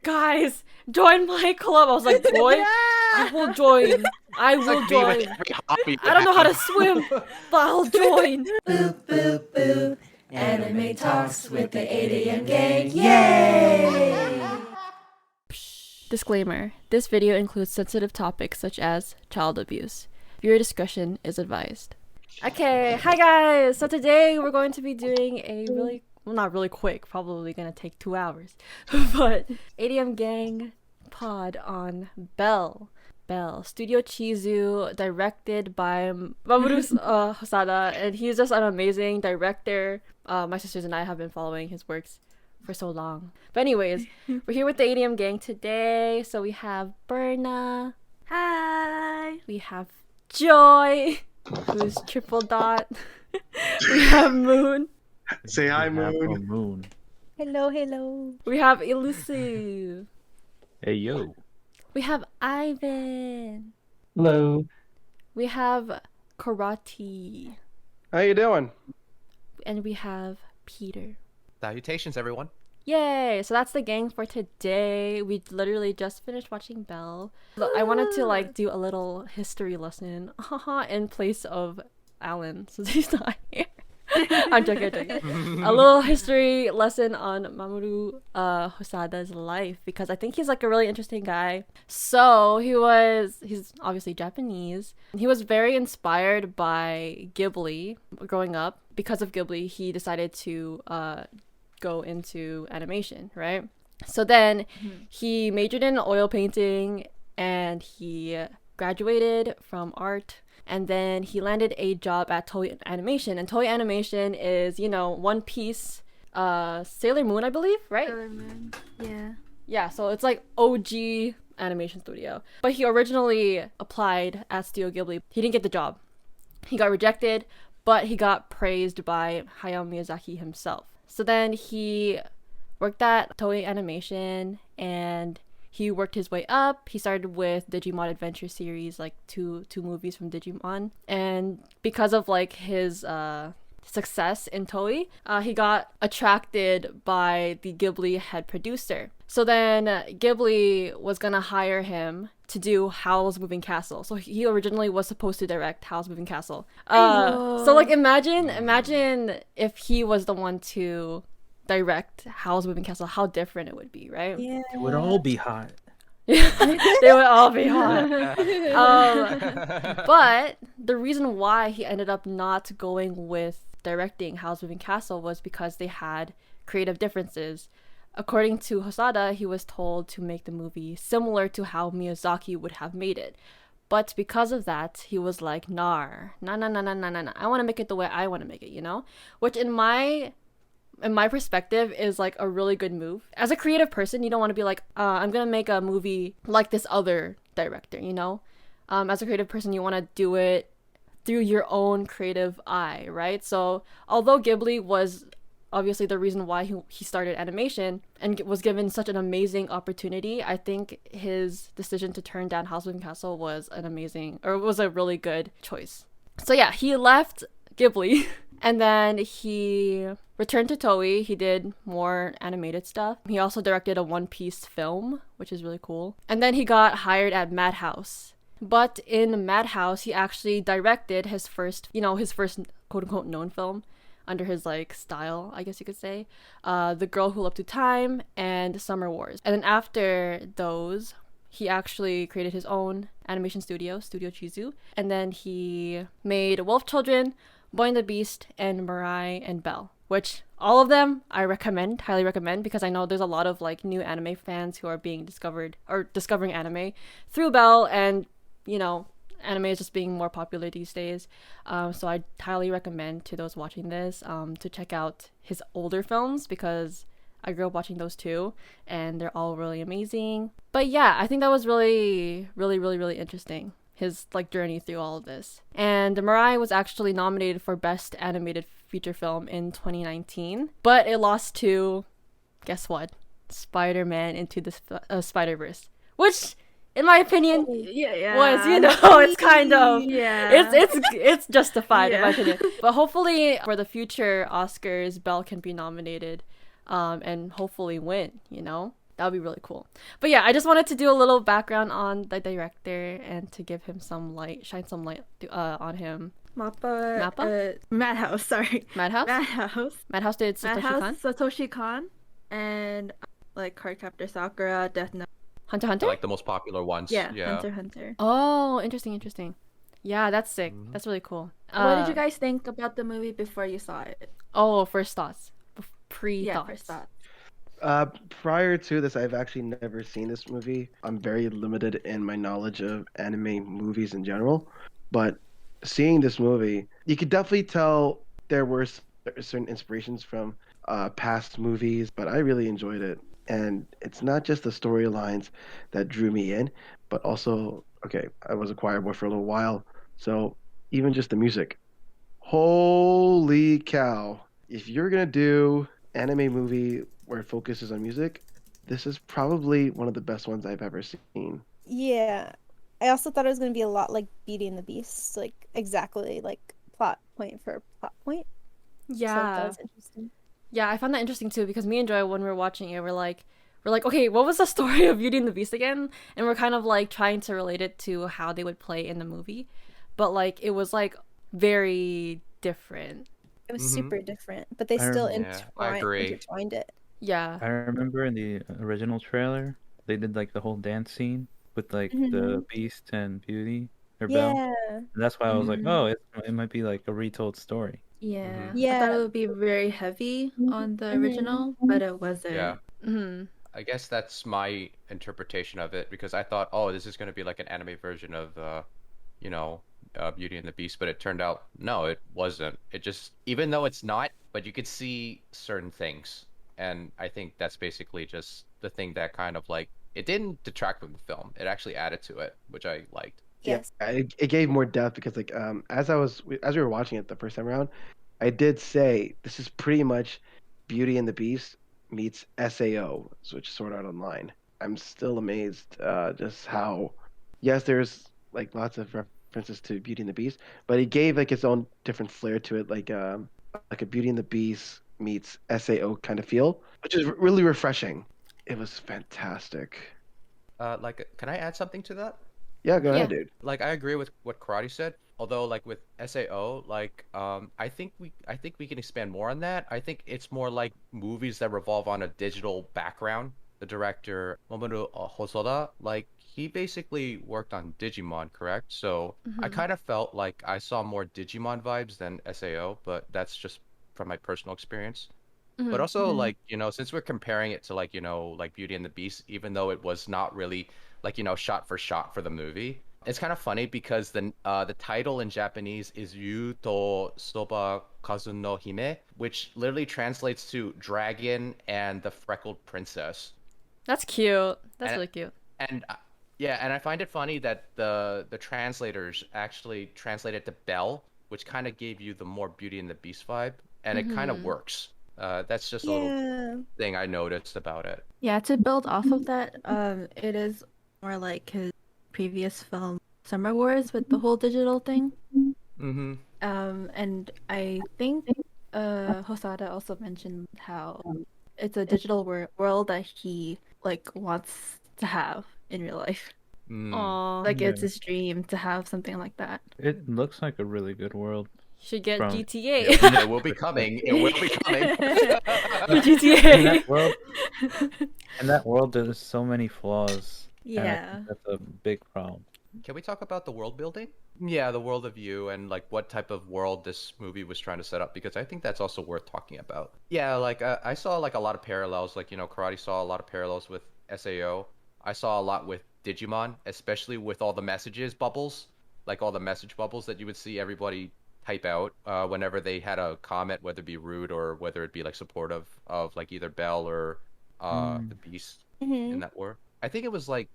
guys, join my club. I was like, boy, I will join. I will join. I don't know how to swim, but I'll join. Boop, boop, boop. Anime Talks with the 8am Gang. Yay! Disclaimer. This video includes sensitive topics such as child abuse. Viewer discretion is advised. Okay, hi guys! So today we're going to be doing a not really quick, probably gonna take 2 hours, but 8am Gang pod on Belle. Studio Chizu, directed by Mamoru Hosada, and he's just an amazing director. My sisters and I have been following his works for so long. But anyways, we're here with the 8am Gang today. So we have Berna. Hi. We have Joy, who's triple dot. We have Moon. Say hi, Moon. Hello. We have Elusive. Hey, yo. We have Ivan. Hello. We have Karate. How you doing? And we have Peter. Salutations, everyone. Yay! So that's the gang for today. We literally just finished watching Belle. I wanted to do a little history lesson in place of Alan, since he's not here. I'm joking. A little history lesson on Mamoru Hosada's life, because I think he's a really interesting guy. So he's obviously Japanese. He was very inspired by Ghibli growing up. Because of Ghibli, he decided to go into animation, right? So then he majored in oil painting and he graduated from art. And then he landed a job at Toei Animation. And Toei Animation is, One Piece, Sailor Moon, I believe, right? Sailor Moon. Yeah. Yeah, so it's like OG animation studio. But he originally applied at Studio Ghibli. He didn't get the job. He got rejected, but he got praised by Hayao Miyazaki himself. So then he worked at Toei Animation and he worked his way up. He started with Digimon Adventure series, like two movies from Digimon. And because of his success in Toei, he got attracted by the Ghibli head producer. So then Ghibli was gonna hire him to do Howl's Moving Castle. So he originally was supposed to direct Howl's Moving Castle. So imagine if he was the one to direct Howl's Moving Castle, how different it would be, right? Yeah. It would all be hot. They would all be hot. But the reason why he ended up not going with directing Howl's Moving Castle was because they had creative differences. According to Hosada, he was told to make the movie similar to how Miyazaki would have made it. But because of that, he was like, nah. I want to make it the way I want to make it, Which in my perspective is a really good move. As a creative person, you don't want to be like, I'm gonna make a movie like this other director, As a creative person, you want to do it through your own creative eye, right? So although Ghibli was obviously the reason why he started animation and was given such an amazing opportunity, I think his decision to turn down Howl's Moving Castle was a really good choice. So yeah, he left Ghibli and then he returned to Toei. He did more animated stuff. He also directed a One Piece film, which is really cool. And then he got hired at Madhouse. But in Madhouse, he actually directed his first quote-unquote known film under his style, I guess you could say. The Girl Who Leapt Through Time and Summer Wars. And then after those, he actually created his own animation studio, Studio Chizu. And then he made Wolf Children, Boy and the Beast, and Mirai and Belle, which all of them I highly recommend, because I know there's a lot of new anime fans who are being discovered or discovering anime through Belle, and anime is just being more popular these days. So I highly recommend to those watching this to check out his older films, because I grew up watching those too, and they're all really amazing. But yeah, I think that was really, really, really, really interesting, his journey through all of this. And Mirai was actually nominated for Best Animated Feature Film in 2019, but it lost to, guess what? Spider-Man Into the Spider-Verse, which in my opinion was, it's kind of, it's justified in my opinion. But hopefully for the future Oscars, Belle can be nominated and hopefully win, That would be really cool. But yeah, I just wanted to do a little background on the director and to give him some light, shine some light on him. Mappa? Madhouse, sorry. Madhouse? Madhouse did Satoshi Kon? Satoshi Kon, and like Cardcaptor Sakura, Death Note. Hunter x Hunter? Like the most popular ones. Yeah, Hunter x Hunter. Oh, interesting. Yeah, that's sick. That's really cool. What did you guys think about the movie before you saw it? Oh, first thoughts. Pre-thoughts. Yeah, first thoughts. Prior to this, I've actually never seen this movie. I'm very limited in my knowledge of anime movies in general, but seeing this movie, you could definitely tell there were certain inspirations from past movies, but I really enjoyed it. And it's not just the storylines that drew me in, but also, okay, I was a choir boy for a little while, so even just the music. Holy cow. If you're gonna do anime movie where it focuses on music, this is probably one of the best ones I've ever seen. Yeah. I also thought it was going to be a lot like Beauty and the Beast, like exactly like plot point for plot point. Yeah. So that was interesting. Yeah, I found that interesting too because me and Joy, when we were watching it, we're like, okay, what was the story of Beauty and the Beast again? And we're kind of like trying to relate it to how they would play in the movie, but like it was like very different. It was super different, but they still I agree. intertwined it. Yeah. I remember in the original trailer, they did like the whole dance scene with like the Beast and Beauty or Belle. Yeah. And that's why I was like, oh, it might be like a retold story. Yeah. Yeah. I thought it would be very heavy on the original, but it wasn't. Yeah. Mm-hmm. I guess that's my interpretation of it because I thought, oh, this is going to be like an anime version of, Beauty and the Beast, but it turned out, no, it wasn't. It just, even though it's not, but you could see certain things. And I think that's basically just the thing that kind of like, it didn't detract from the film. It actually added to it, which I liked. Yes. Yeah, it gave more depth because like as we were watching it the first time around, I did say this is pretty much Beauty and the Beast meets SAO, which is Sword Art Online. I'm still amazed just how, yes, there's like lots of references to Beauty and the Beast, but it gave like its own different flair to it, like a Beauty and the Beast meets SAO kind of feel, which is really refreshing. It was fantastic. Can I add something to that? Yeah, go ahead, dude. Like I agree with what Karate said. Although like with SAO, like I think we can expand more on that. I think it's more like movies that revolve on a digital background. The director Mamoru Hosada, like he basically worked on Digimon, correct? So I kind of felt like I saw more Digimon vibes than SAO, but that's just from my personal experience. But also like, since we're comparing it to like, like Beauty and the Beast, even though it was not really like, shot for shot for the movie, it's kind of funny because the title in Japanese is Yu to Soba Kazu no Hime, which literally translates to Dragon and the Freckled Princess. That's cute. That's really cute. And and I find it funny that the translators actually translated to Belle, which kind of gave you the more Beauty and the Beast vibe, and it kind of works. That's just a little thing I noticed about it. Yeah, to build off of that, it is more like his previous film, Summer Wars, with the whole digital thing. Mm-hmm. And I think Hosada also mentioned how it's a digital world that he like wants to have in real life. Aww. Like it's his dream to have something like that. It looks like a really good world. Should get From- GTA. It will be coming. It will be coming. GTA. In that world, there's so many flaws. and I Yeah. think that's a big problem. Can we talk about the world building? Yeah, the world of you and like what type of world this movie was trying to set up, because I think that's also worth talking about. Yeah, like I saw like a lot of parallels. Like, Karate saw a lot of parallels with SAO. I saw a lot with Digimon, especially with all the messages bubbles, like all the message bubbles that you would see everybody type out whenever they had a comment, whether it be rude or whether it be like supportive of like either Belle or the Beast in that war. I think it was like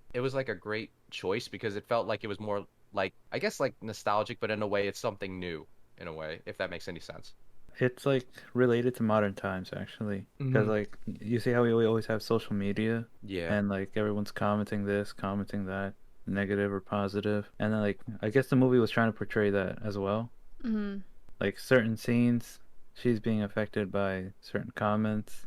a great choice because it felt like it was more like, I guess, like nostalgic, but in a way it's something new in a way, if that makes any sense. It's like related to modern times actually, because like you see how we always have social media, Yeah. and like everyone's commenting this, commenting that, negative or positive, and then like I guess the movie was trying to portray that as well. Like certain scenes, she's being affected by certain comments,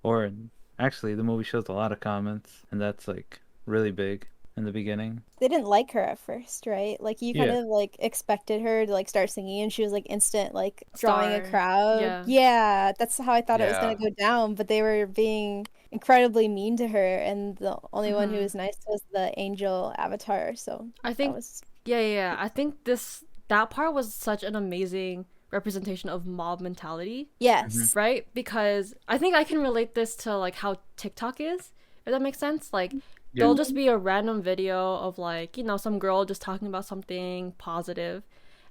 or Actually, the movie shows a lot of comments, and that's like really big in the beginning. They didn't like her at first, right? Like you kind Yeah. of like expected her to like start singing, and she was like instant like drawing a Star. crowd. Yeah. Yeah, that's how I thought it was Yeah. gonna go down, but they were being incredibly mean to her, and the only one who Mhm. was nice was the angel avatar. So I that think was yeah. I think that part was such an amazing representation of mob mentality, yes. right? Because I think I can relate this to like how TikTok is, if that makes sense. Like Yeah. there'll just be a random video of like, some girl just talking about something positive,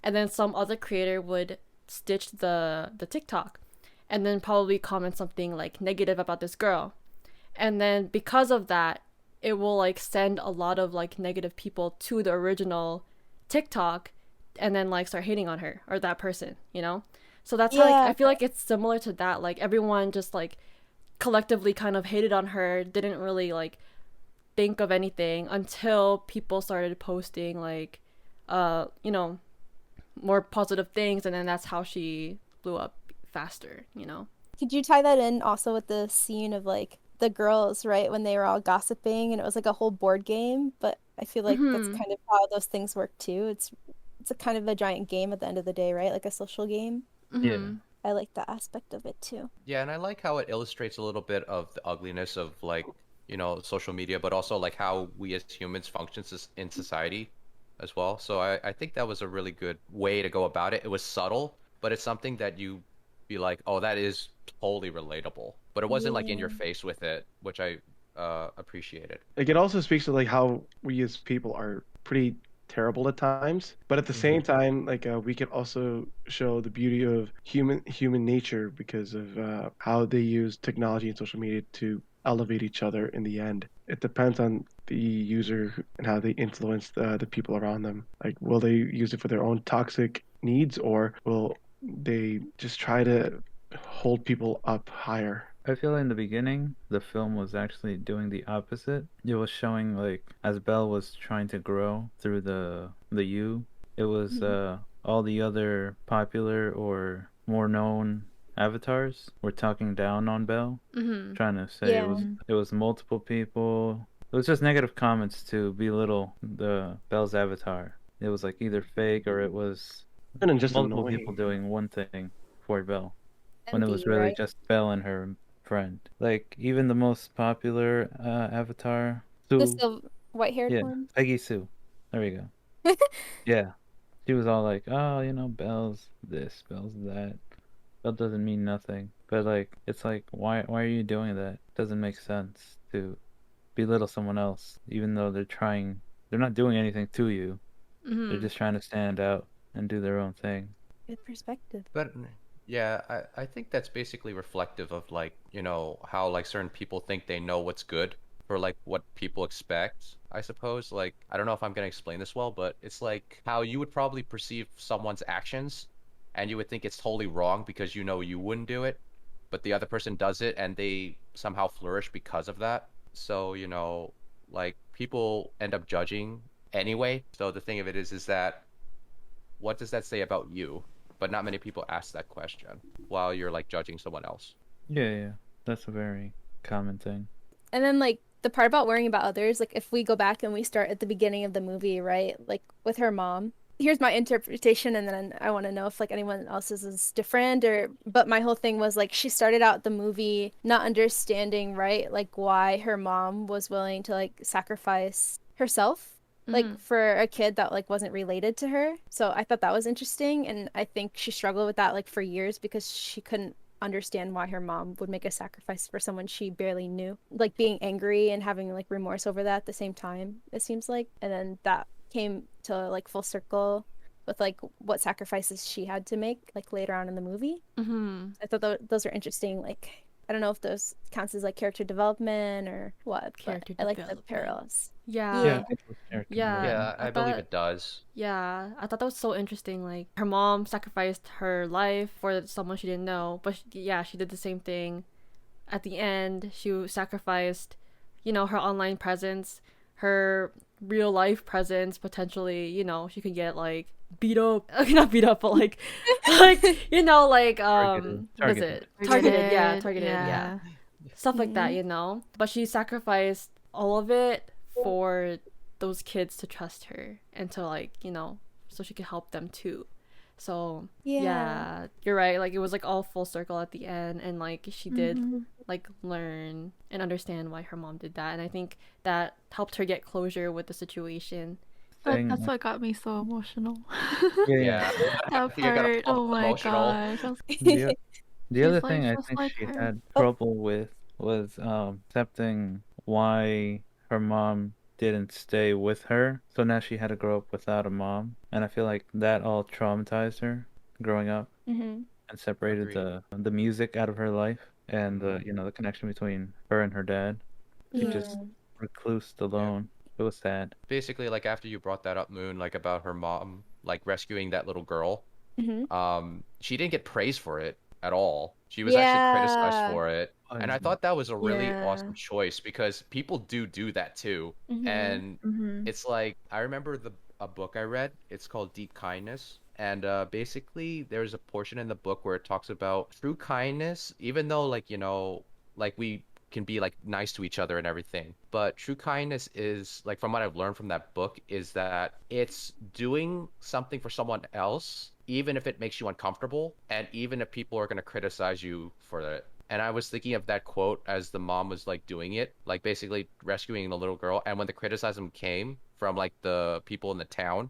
and then some other creator would stitch the TikTok and then probably comment something like negative about this girl. And then because of that, it will like send a lot of like negative people to the original TikTok and then like start hating on her or that person. So that's how like, Yeah. I feel like it's similar to that. Like everyone just like collectively kind of hated on her, didn't really like think of anything until people started posting like more positive things, and then that's how she blew up faster. Could you tie that in also with the scene of like the girls, right, when they were all gossiping and it was like a whole board game? But I feel like that's kind of how those things work too. It's a kind of a giant game at the end of the day, right? Like a social game. Yeah. I like that aspect of it too. Yeah, and I like how it illustrates a little bit of the ugliness of like, social media, but also like how we as humans function in society as well. So I think that was a really good way to go about it. It was subtle, but it's something that you be like, oh, that is totally relatable. But it wasn't like in your Yeah. face with it, which I appreciated. Like it also speaks to like how we as people are pretty terrible at times, but at the same time, like we can also show the beauty of human nature because of how they use technology and social media to elevate each other in the end. It depends on the user and how they influence the people around them. Like, will they use it for their own toxic needs, or will they just try to hold people up higher? I feel in the beginning, the film was actually doing the opposite. It was showing like as Belle was trying to grow through the U, it was all the other popular or more known avatars were talking down on Belle, trying to say Yeah. it was multiple people. It was just negative comments to belittle the Belle's avatar. It was like either fake or it was And just multiple annoying. people doing one thing for Belle when it was Envy, really right? just Belle and her friend. Like even the most popular avatar, The Sue. white-haired Yeah, one. Peggy Sue. There we go. Yeah, she was all like, "Oh, Belle's this, Belle's that. Belle doesn't mean nothing." But like, it's like, why are you doing that? Doesn't make sense to belittle someone else, even though they're not doing anything to you. They're just trying to stand out and do their own thing. Good perspective. But yeah, I think that's basically reflective of like, how like certain people think they know what's good for like what people expect, I suppose. Like, I don't know if I'm gonna explain this well, but it's like how you would probably perceive someone's actions and you would think it's totally wrong because you wouldn't do it, but the other person does it and they somehow flourish because of that. So, like people end up judging anyway. So the thing of it is that what does that say about you? But not many people ask that question while you're like judging someone else. Yeah, that's a very common thing. And then like the part about worrying about others, like if we go back and we start at the beginning of the movie, right? Like with her mom. Here's my interpretation, and then I want to know if like anyone else's is different but my whole thing was like she started out the movie not understanding, right? Like why her mom was willing to like sacrifice herself like for a kid that like wasn't related to her. So I thought that was interesting, and I think she struggled with that like for years because she couldn't understand why her mom would make a sacrifice for someone she barely knew, like being angry and having like remorse over that at the same time, it seems like. And then that came to like full circle with like what sacrifices she had to make like later on in the movie. I thought those are interesting. Like I don't know if those counts as like character development or what, Character but I like the development. parallels. Yeah. Yeah, I think it was character Yeah. development. Yeah, I believe it does. Yeah, I thought that was so interesting. Like her mom sacrificed her life for someone she didn't know, but she did the same thing. At the end, she sacrificed, her online presence, her real life presence. Potentially, she could get like beat up. Not beat up, but like, like what is it? Targeted. Targeted. Yeah, targeted. Yeah. Yeah. stuff like that, you know. But she sacrificed all of it for those kids to trust her and to, like, you know, so she could help them too. So yeah, you're right. Like, it was like all full circle at the end, and like she did like learn and understand why her mom did that, and I think that helped her get closure with the situation. That's what got me so emotional. Yeah. That You got part. Oh my emotional. gosh. I was The, the other She's like thing I just think like she her. had trouble with was accepting why her mom didn't stay with her. So now she had to grow up without a mom, and I feel like that all traumatized her growing up Mm-hmm. and separated Agreed. the music out of her life and the Mhm. the connection between her and her dad. She Yeah. just reclused Yeah. alone. It was sad. Basically, like after you brought that up, Moon, like about her mom, like rescuing that little girl, Mm-hmm. she didn't get praise for it at all. She was actually criticized Yeah. for it. And I thought that was a really awesome Yeah. choice because people do that too. Mm-hmm. And Mm-hmm. it's like I remember a book I read. It's called Deep Kindness. And basically there's a portion in the book where it talks about true kindness, even though like, like we can be like nice to each other and everything. But true kindness is like from what I've learned from that book is that it's doing something for someone else, even if it makes you uncomfortable, and even if people are going to criticize you for it. And I was thinking of that quote as the mom was like doing it, like basically rescuing the little girl. And when the criticism came from like the people in the town,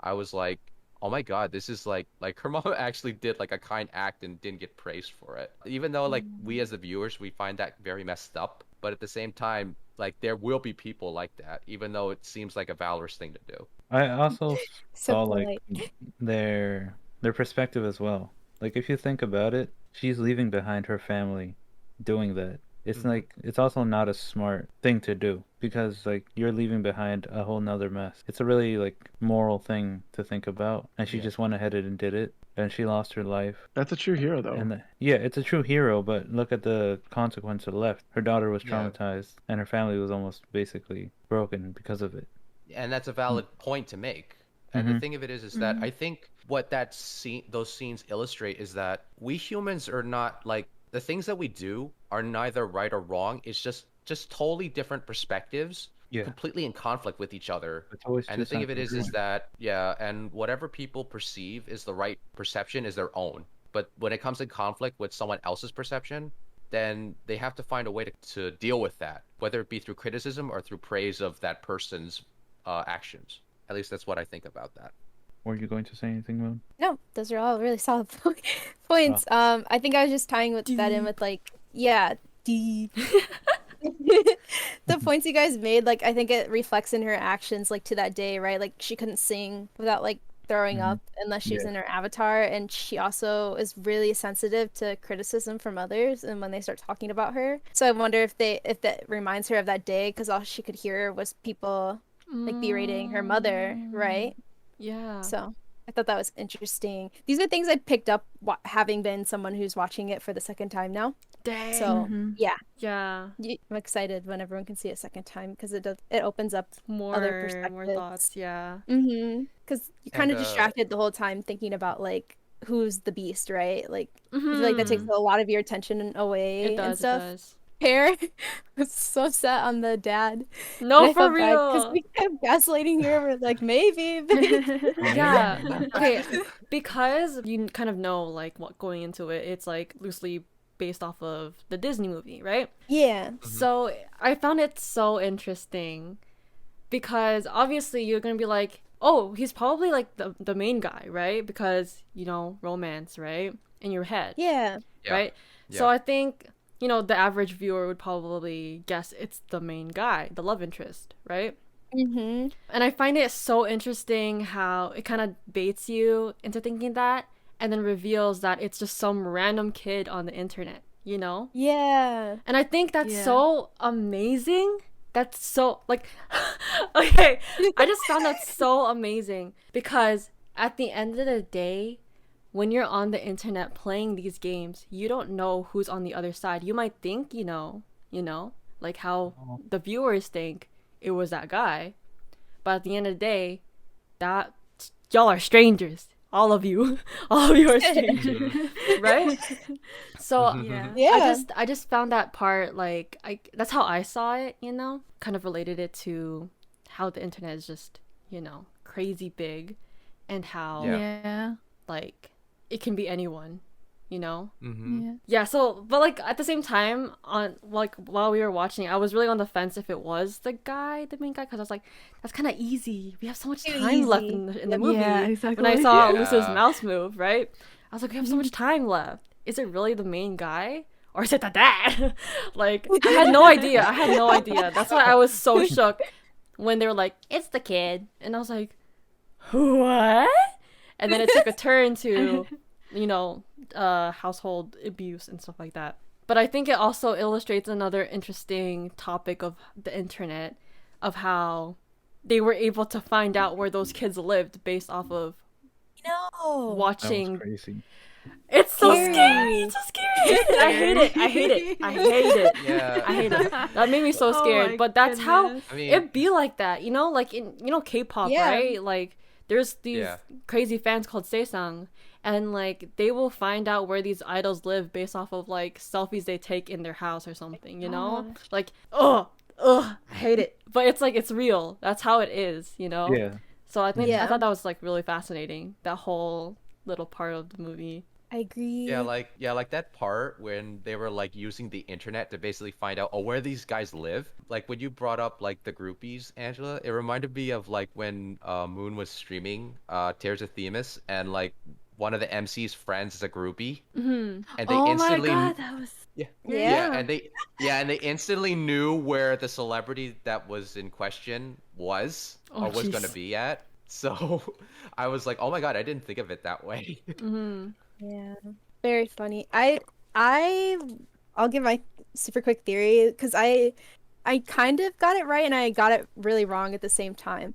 I was like, oh my God, this is like her mom actually did like a kind act and didn't get praised for it. Even though like we as the viewers, we find that very messed up, but at the same time, like there will be people like that, even though it seems like a valorous thing to do. I also So saw like polite. their perspective as well. Like if you think about it, she's leaving behind her family doing that. It's Hmm. like it's also not a smart thing to do because like you're leaving behind a whole nother mess. It's a really like moral thing to think about, and she Yeah. just went ahead and did it, and she lost her life. That's a true hero, though. And yeah, it's a true hero, but look at the consequence it left. Her daughter was Yeah. traumatized, and her family was almost basically broken because of it. And that's a valid point to make. And the Mm-hmm. thing of it is that I think what those scenes illustrate is that we humans are not like the things that we do are neither right or wrong. It's just totally different perspectives, Yeah, completely in conflict with each other. it's always And two the thing of sides it of the is coin. that yeah, and whatever people perceive is the right perception is their own. But when it comes in conflict with someone else's perception, then they have to find a way to deal with that, whether it be through criticism or through praise of that person's actions. At least that's what I think about that. Were you going to say anything, Moon? No, those are all really solid Oh. points. I think I was just tying that in with like, yeah, deep. The points you guys made, like I think it reflects in her actions, like to that day, right? Like she couldn't sing without like throwing Mhm. up unless she was Yeah. in her avatar, and she also is really sensitive to criticism from others, and when they start talking about her. So I wonder if that reminds her of that day, because all she could hear was people like berating her mother, right? Yeah. So I thought that was interesting. These are things I picked up having been someone who's watching it for the second time now. Dang. So yeah, Yeah. I'm excited when everyone can see it a second time because it opens up other More perspectives. thoughts, yeah. Because you're kind And of distracted the whole time thinking about like who's the beast, right? Like I feel like that takes Mhm. a lot of your attention away It and does, it stuff. does. Pear was so set on the dad. No, And I for felt bad because real. we kept gaslighting her. We're like, maybe. Yeah. Okay, because you kind of know like what going into it, it's like loosely based off of the Disney movie, right? Yeah. So I found it so interesting because obviously you're gonna be like, oh, he's probably like the main guy, right? Because, you know, romance, right? In your head, Yeah. yeah, right? yeah. So I think, you know, the average viewer would probably guess it's the main guy, the love interest, right? Mm-hmm. And I find it so interesting how it kind of baits you into thinking that and then reveals that it's just some random kid on the internet, you know? Yeah. And I think that's Yeah. so amazing. That's so, like, okay, I just found that so amazing because at the end of the day, when you're on the internet playing these games, you don't know who's on the other side. You might think you know, like how the viewers think it was that guy. But at the end of the day, that y'all are strangers. all of you, all of you are strangers, right? So Yeah. Yeah. I just found that part like that's how I saw it, you know? Kind of related it to how the internet is just, you know, crazy big and how Yeah. like it can be anyone, you know? Mm-hmm. Yeah, so but like at the same time on like while we were watching, I was really on the fence if it was the main guy, because I was like, that's kind of easy. We have so much Too time left easy. in the movie. Yeah, When I exactly. saw Yeah. Luce's mouse move, right? I was like, we have so much time left. Is it really the main guy? Or is it the dad? Like, I had no idea. I had no idea. That's why I was so shook when they were like, it's the kid. And I was like, what? And then it took a turn to, you know, household abuse and stuff like that. But I think it also illustrates another interesting topic of the internet, of how they were able to find out where those kids lived based off of No. That was watching. crazy. It's so Scary. scary. It's so scary. I hate it. I hate it. I hate it. Yeah. I hate it. That made me so Oh scared. my But that's how goodness. I mean, it be like that, you know, like in K-pop, Yeah. right? Like there's these Yeah. crazy fans called Saesang, and like they will find out where these idols live based off of like selfies they take in their house or something, you know? Like, I hate it. But it's like it's real. That's how it is, you know? Yeah. So I think I Yeah. thought that was like really fascinating, that whole little part of the movie. I agree. yeah, like that part when they were like using the internet to basically find out where these guys live. Like when you brought up like the groupies, Angela, it reminded me of like when Moon was streaming Tears of Themis, and like one of the MC's friends is a groupie, Mm-hmm. and they Oh my instantly god, that was Yeah. and they instantly knew where the celebrity that was in question was Oh, or was jeez. gonna be at. So I was like, oh my god, I didn't think of it that way. Mm-hmm. Yeah. Very funny. I'll give my super quick theory, because I kind of got it right and I got it really wrong at the same time.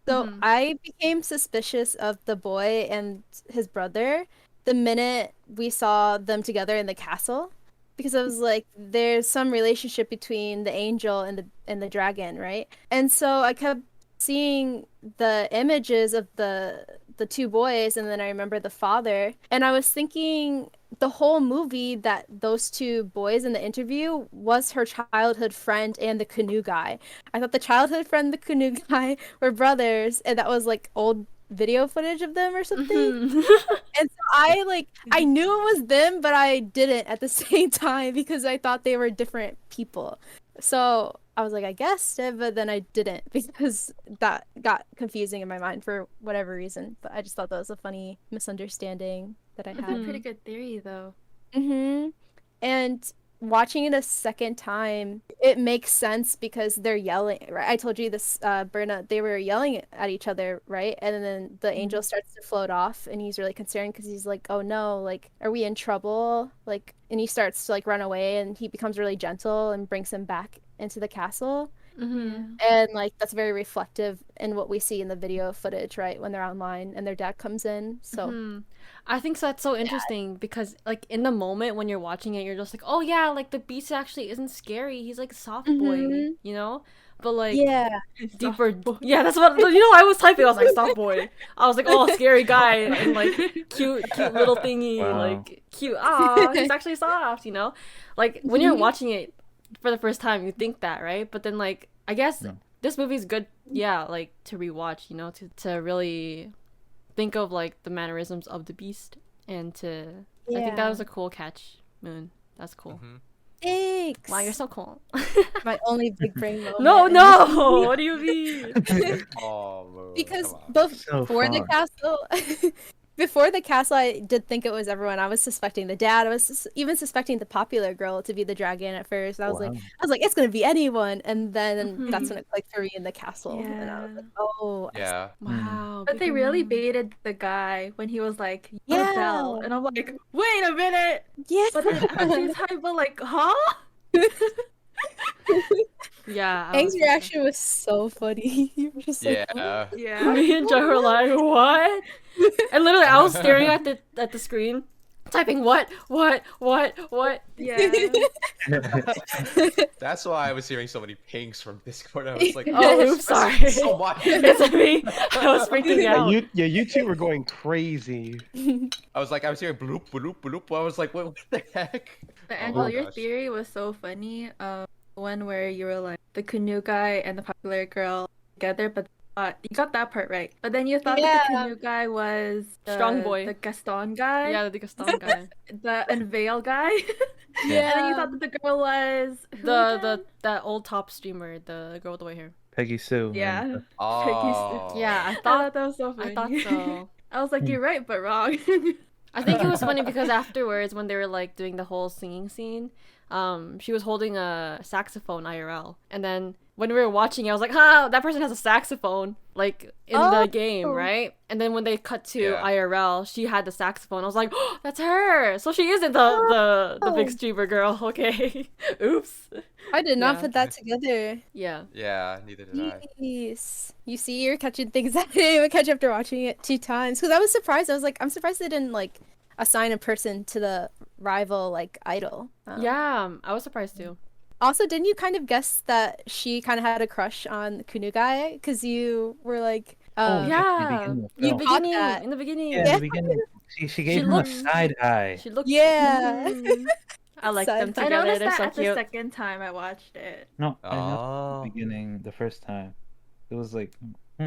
So Mhm. I became suspicious of the boy and his brother the minute we saw them together in the castle, because I was like, there's some relationship between the angel and the dragon, right? And so I kept seeing the images of the two boys, and then I remember the father, and I was thinking the whole movie that those two boys in the interview was her childhood friend and the canoe guy. I thought the childhood friend and the canoe guy were brothers, and that was like old video footage of them or something. Mhm. And so I knew it was them, but I didn't at the same time, because I thought they were different people. So I was like, I guessed it, but then I didn't, because that got confusing in my mind for whatever reason. But I just thought that was a funny misunderstanding that I That's a had. pretty good theory, though. And watching it a second time, it makes sense because they're yelling, right? I told you this, Berna, they were yelling at each other, right? And then the angel starts to float off, and he's really concerned because he's like, oh no, like, are we in trouble? Like, and he starts to like run away, and he becomes really gentle and brings him back into the castle. Mhm. And like that's very reflective in what we see in the video footage, right? When they're online and their dad comes in. So Mhm. I think that's so interesting because like in the moment when you're watching it, you're just like, oh yeah, like the beast actually isn't scary. He's like a soft boy, Mhm. you know? But like yeah. deeper, yeah, that's what, you know, I was typing. I was like, soft boy. I was like, oh, scary guy and like cute little thingy, Wow. like cute. Ah, he's actually soft, you know? Like when you're watching it for the first time, you think that, right? But then like I guess No. this movie's good, yeah, like to rewatch, you know, to really think of like the mannerisms of the beast, and to I think that Yeah. was a cool catch, Moon. That's cool. Mhm. Thanks. Wow, you're so cool. My only big brain moment. No, in no. this movie. What do you mean? Oh, Moon, Because come on. both So before the far. castle, before the castle, I did think it was everyone. I was suspecting the dad. I was even suspecting the popular girl to be the dragon at first. I was Wow. like, it's gonna be anyone. And then Mhm. that's when it clicked for me in the castle, and I was like, oh, Yeah. Wow. But they big really brain. baited the guy when he was like, "You're Yeah. Belle," and I'm like, wait a minute. yeah. But then at the same time, but like, huh? Yeah. I Aang's was like- reaction was so funny. He was just like, Yeah. Yeah. Me and Joe were like, what? And literally, I was staring at the screen, typing what? Yeah. That's why I was hearing so many pings from Discord. I was like, Oh, this oops, sorry. person is so much. It's me. I was freaking Yeah, out. you two were going crazy. I was hearing bloop, bloop, bloop. I was like, what the heck? But Oh Angel, my your gosh. theory was so funny. One where you were like the canoe guy and the popular girl together, but you got that part right. But then you thought that the Yeah. canoe guy was Strong boy. the Gaston guy, Yeah, the Gaston guy. the unveil guy. Yeah. And then you thought that the girl was who The again? that old top streamer, the girl with the white hair. Peggy Sue. Yeah. and- Oh. Yeah, I I thought thought that was so funny. I thought so. I was like, you're right, but wrong. I think it was funny because afterwards, when they were like doing the whole singing scene, she was holding a saxophone IRL, and then when we were watching, I was like, "Ha, that person has a saxophone like in the game, right?" And then when they cut to Yeah. IRL, she had the saxophone. I was like, "Oh, that's her!" So she isn't the big streamer girl. Okay, oops. I did not Yeah. put that together. Yeah. Yeah, neither did I. Yes. You see, you're catching things that I didn't even catch after watching it 2 times. Because I was surprised. I was like, I'm surprised they didn't like assign a person to the rival like idol. Yeah, I was surprised too. Also, didn't you kind of guess that she kind of had a crush on Kunugai? Because you were like, Oh, Yeah, in the You film. caught that. in the beginning. Yeah, in the beginning, she gave him looked- a side eye. She looked. Yeah. I like Side- them I together. noticed They're that so at the cute. second time I watched it. No, I know Oh. the beginning the first time. It was like, what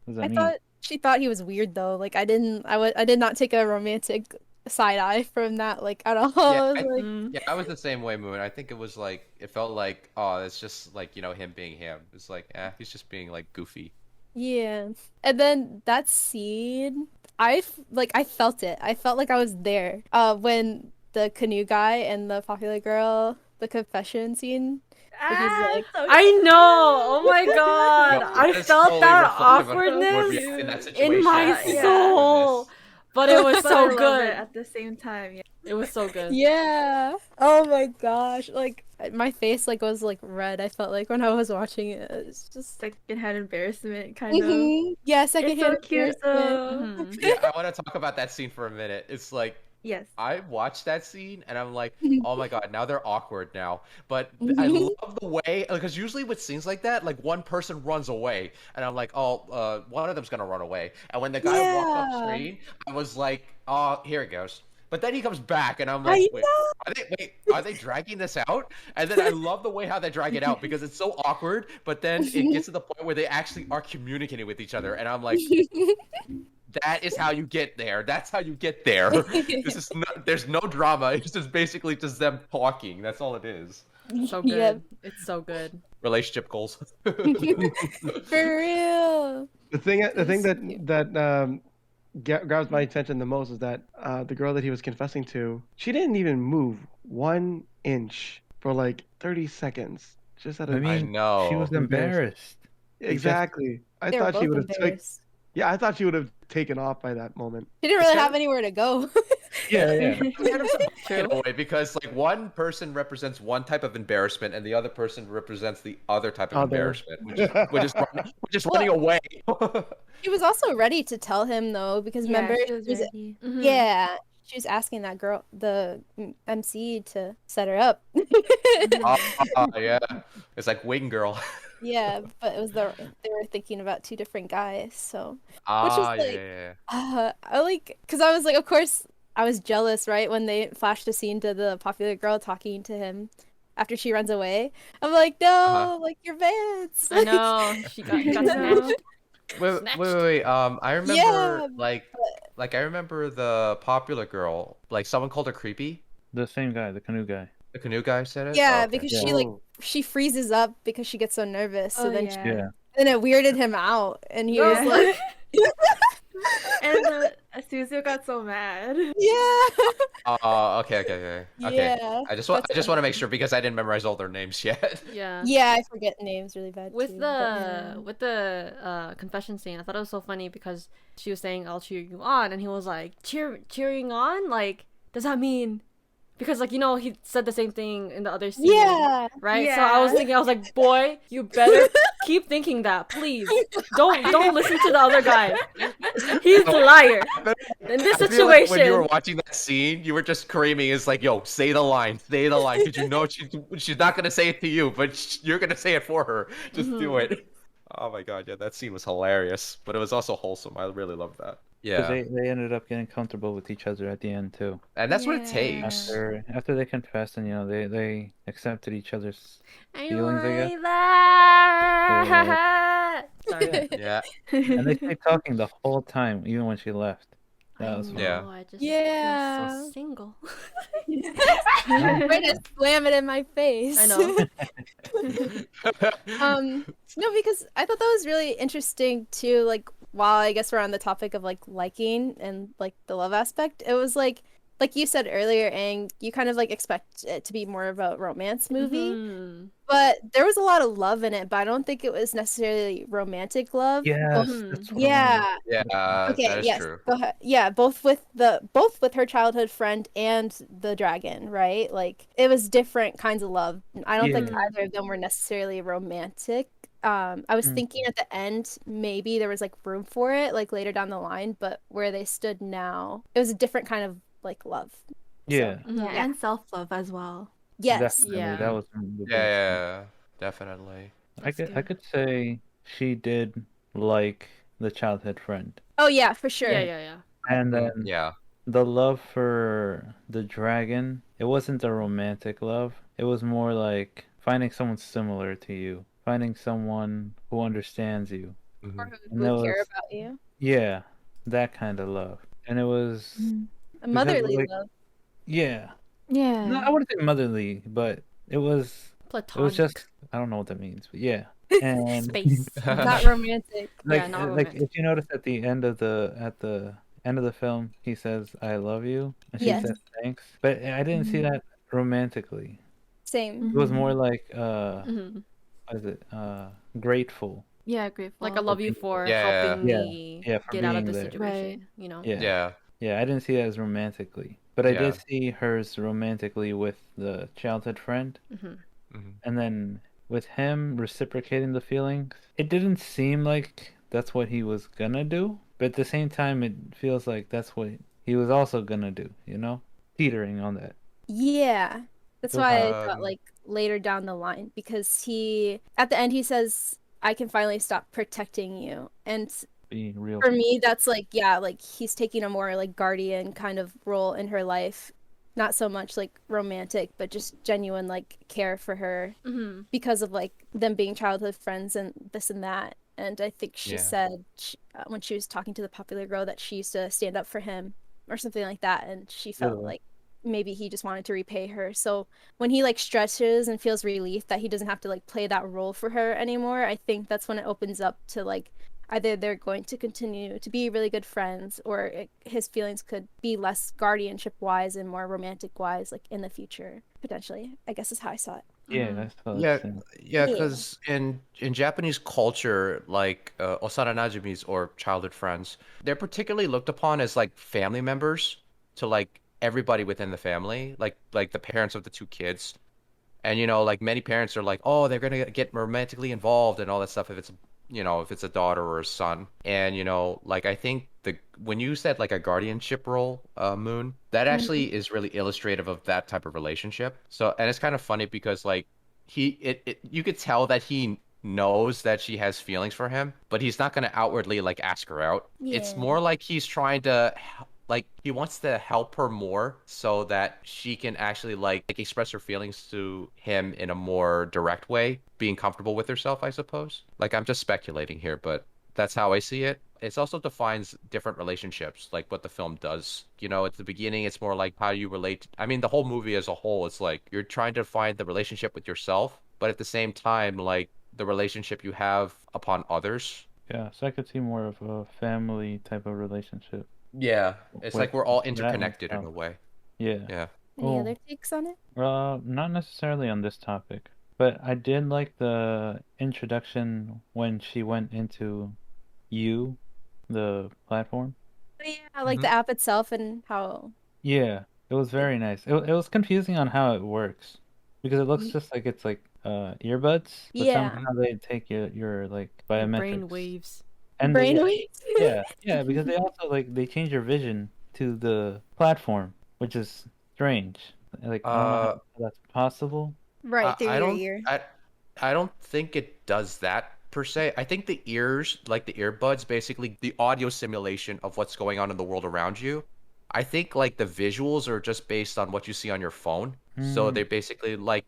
does that I mean? thought she thought he was weird though. Like I did not take a romantic side eye from that like at all. Yeah, I was I- like, Mm. Yeah, I was the same way, Moon. I think it was like it felt like it's just like him being him. It's like he's just being like goofy. yeah. And then that scene, I felt it. I felt like I was there. When the canoe guy and the popular girl, the confession scene. like- so I know. Oh my god. Yeah, I that is felt totally that reflective of how we would awkwardness react in that in situation. my Yeah. soul. But it was But I so love good. it at the same time. Yeah. It was so good. Yeah. Oh my gosh. Like my face like was like red. I felt like when I was watching it. It's just Secondhand embarrassment, kind of. Mhm. Yeah, It's secondhand so cute embarrassment. though. Mhm. Yeah, I want to talk about that scene for a minute. It's like Yes. I watched that scene and I'm like, Mhm. oh my god, now they're awkward now. But I Mhm. love the way because usually with scenes like that, like one person runs away and I'm like, oh, one of them's gonna run away. And when the guy walked off Yeah. screen, I was like, oh, here it goes. But then he comes back and I'm I like, are they dragging this out? And then I love the way how they drag it out because it's so awkward. But then it gets to the point where they actually are communicating with each other, and I'm like, that is how you get there. That's how you get there. There's no drama. It's just basically just them talking. That's all it is. So good. Yep. It's so good. Relationship goals. For real. The thing It's that cute. grabs my attention the most is that the girl that he was confessing to, she didn't even move 1 inch for like 30 seconds. Just out of I mean, I know. she was embarrassed. exactly. I They were thought she both would have embarrassed. I thought she would have taken off by that moment. She didn't really It's have anywhere to go. Yeah, yeah. Kind of True. in a way, because like one person represents one type of embarrassment and the other person represents the other type of Other. embarrassment, which is running away. She was also ready to tell him though, because remember, she was she was- ready. Mhm. yeah, she was asking that girl, the MC, to set her up. Yeah, it's like Wing Girl. Yeah, but it was they were thinking about 2 different guys, so Yeah, like- yeah. I like, because I was like, of course, I was jealous, right, when they flashed a scene to the popular girl talking to him after she runs away. I'm like, no, Uh-huh. like your Vance. I know. She got snatched. Wait. I remember Yeah, like I remember the popular girl. Like someone called her creepy. The same guy, the canoe guy. The canoe guy said it. Yeah, Oh, okay. because Yeah. she like she freezes up because she gets so nervous. So Oh, then yeah. Yeah. then it weirded him out, and he Yeah. was like, And Suzu got so mad. yeah, Okay. yeah, I just That's want to make sure because I didn't memorize all their names yet. Yeah. yeah. I forget names really bad With too, the with the confession scene, I thought it was so funny because she was saying "I'll cheer you on," and he was like, cheering on? Like, does that mean Because like he said the same thing in the other scene. Yeah. Right? So I was thinking, I was like, boy, you better keep thinking that, please. Don't listen to the other guy. He's the liar. In this I feel like situation. when you were watching that scene, you were just screaming, "It's like, yo, say the line, because you know she's not gonna say it to you, but you're gonna say it for her. Just do it." Oh my god, yeah, that scene was hilarious, but it was also wholesome. I really loved that. Because Yeah, they ended up getting comfortable with each other at the end too. and that's what it takes. After they confessed and they accepted each other's I feelings, I guess. like that. Sorry. Yeah, And they stayed talking the whole time, even when she left. That was fun. Yeah. I just Yeah. feel so single. Way to slam it in my face. I know. No, because I thought that was really interesting too. Like, while I guess we're on the topic of like liking and like the love aspect, it was like you said earlier, and you kind of like expect it to be more of a romance movie, Mhm. but there was a lot of love in it. But I don't think it was necessarily romantic love. Yes, Mhm. that's what Yeah. yeah, Okay, that is yes. true. Go ahead. Yeah, both with her childhood friend and the dragon, right? Like it was different kinds of love. I don't think Yeah. either of them were necessarily romantic. I was Mm. thinking at the end maybe there was like room for it, like later down the line, but where they stood now, it was a different kind of like love. Yeah, Mhm. Yeah, and self-love as well. Yes. definitely. Yeah. That was one of the Yeah, best. yeah, definitely. I That's I good. could say she did like the childhood friend. Oh yeah, for sure. Yeah. And Mhm, then yeah, the love for the dragon, it wasn't a romantic love. It was more like finding someone similar to you, finding someone who understands you. mhm. Or And who that would care was, about you. yeah, that kind of love. And it was A because motherly like, love. yeah. Yeah. No, I wouldn't say motherly, but it was Platonic. just, I don't know what that means, but yeah. And Space. Not romantic. Yeah, not like romantic. if you notice at the end of the end of the film, he says I love you and she Yes. says thanks. But I didn't see that romantically. Same. It was more Mhm. like Mhm. what is it? Grateful. Yeah, grateful. Like I love you for Yeah, helping Yeah. me Yeah, for get out of being this there. situation. You know. Yeah. yeah, Yeah, I didn't see it as romantically. But I yeah. did see hers romantically with the childhood friend. Mhm. Mhm. And then with him reciprocating the feelings, it didn't seem like that's what he was gonna do. But at the same time, it feels like that's what he was also gonna do, you know? Teetering on that. Yeah. That's So why hard I thought like later down the line, because he at the end he says, I can finally stop protecting you. And to be real. for me that's like, yeah, like he's taking a more like guardian kind of role in her life. Not so much like romantic, but just genuine like care for her Mhm. because of like them being childhood friends and this and that. And I think she Yeah. said when she was talking to the popular girl that she used to stand up for him or something like that, and she felt Really? like maybe he just wanted to repay her. So when he like stretches and feels relief that he doesn't have to like play that role for her anymore, I think that's when it opens up to like either they're going to continue to be really good friends, or his feelings could be less guardianship wise and more romantic wise like in the future potentially, I guess is how I saw it. Yeah, that's what Yeah, it's saying. yeah, Yeah. because in Japanese culture, like osara najumis or childhood friends, they're particularly looked upon as like family members to like everybody within the family, like the parents of the two kids. And like many parents are like, oh, they're gonna get romantically involved and all that stuff if it's if it's a daughter or a son. And like I think the when you said like a guardianship role, Moon, that actually is really illustrative of that type of relationship. So and it's kind of funny because like you could tell that he knows that she has feelings for him, but he's not gonna outwardly like ask her out. It's Yeah. more like he's trying to like he wants to help her more so that she can actually like express her feelings to him in a more direct way, being comfortable with herself, I suppose. Like I'm just speculating here, but that's how I see it. It also defines different relationships, like what the film does. At the beginning, it's more like how you relate. I mean, the whole movie as a whole, it's like you're trying to find the relationship with yourself, but at the same time, like the relationship you have upon others. Yeah, so I could see more of a family type of relationship Yeah, it's with like we're all that and interconnected in stuff. a way. Yeah. Yeah. Any Oh, other takes on it? not necessarily on this topic, but I did like the introduction when she went into the platform. Oh, yeah, like the app itself and how Yeah, It was very nice. It was confusing on how it works because it looks just like it's like earbuds, but Yeah. somehow they take your like Your brain biometrics. waves. And they, Brainwaves. yeah, because they also like they change your vision to the platform, which is strange. Like I don't know how that's possible. Right through I your don't ear. I don't think it does that per se. I think the ears, like the earbuds, basically the audio simulation of what's going on in the world around you. I think like the visuals are just based on what you see on your phone. So they basically like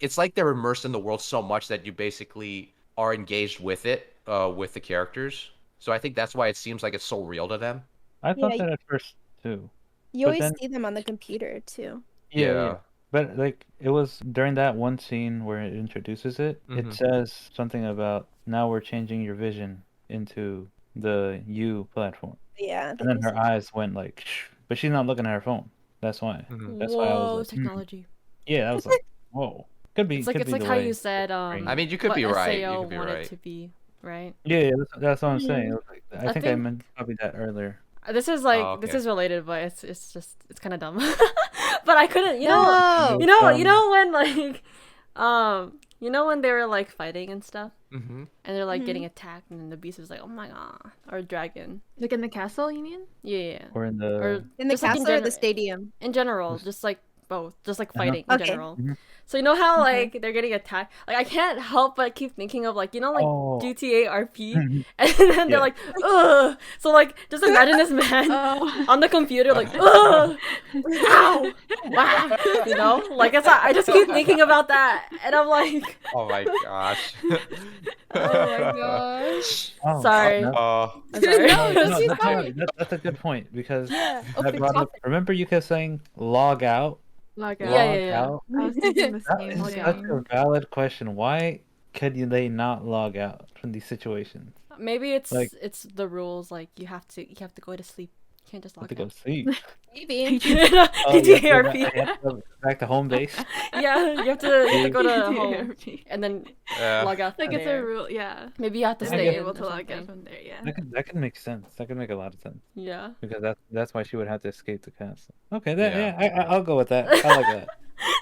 it's like they're immersed in the world so much that you basically are engaged with it, with the characters. So I think that's why it seems like it's so real to them. I thought Yeah, that at first too. you But always then see them on the computer too. yeah. But like it was during that one scene where it introduces it, it says something about now we're changing your vision into the U platform. Yeah. And then her eyes went like, shh, but she's not looking at her phone. That's why. That's why I was Whoa, like, technology. yeah, I was like, whoa. Could be. It's like could it's be like the how way. you said I mean, you could what be right. You SAO could be wanted right. to be, right? Yeah, that's what I'm saying. It was like, I I think I think- meant probably that earlier. This is like Oh, this okay. is related, but it's kind of dumb. But I couldn't, No. you know when like you know when they were like fighting and stuff, Mm-hmm. and they're like getting attacked, and then the beast was like, oh my god, or dragon. Like in the castle, you mean? Yeah. Or in the. Or In the just, like, castle or the stadium? in general, just like both, just like fighting in Okay. general. Mhm. So you know how like they're getting attacked? Like I can't help but keep thinking of like like Oh. GTA RP, and then they're Yeah. like, ugh. So like just imagine this man Oh. on the computer like, ugh, ow, wow. You know, like it's I just keep thinking about that, and I'm like, Oh my gosh. Oh my gosh. Oh, sorry. Oh. I'm sorry. No, No, That's that's, fine. that's a good point because Yeah. that Open brought up. topic. Remember, you kept saying log out, Log out. Yeah, log yeah, yeah. out. I was thinking the That same is thing. such a valid question. Why could they not log out from these situations? Maybe it's Like- it's the rules. Like you have to go to sleep. You can't just I have log to go out. sleep. Maybe. Oh, you have to GTA go RP. back- you have to go back to home base. Yeah, you have to go to home RP. and then Yeah. log out. Like from it's there. a rule, yeah. Maybe you have to To I be stay get- in able to or log out something. from there, yeah. That could make sense. That could make a lot of sense Yeah, because that's why she would have to escape the castle. Okay, Yeah. I'll go with that. I like that.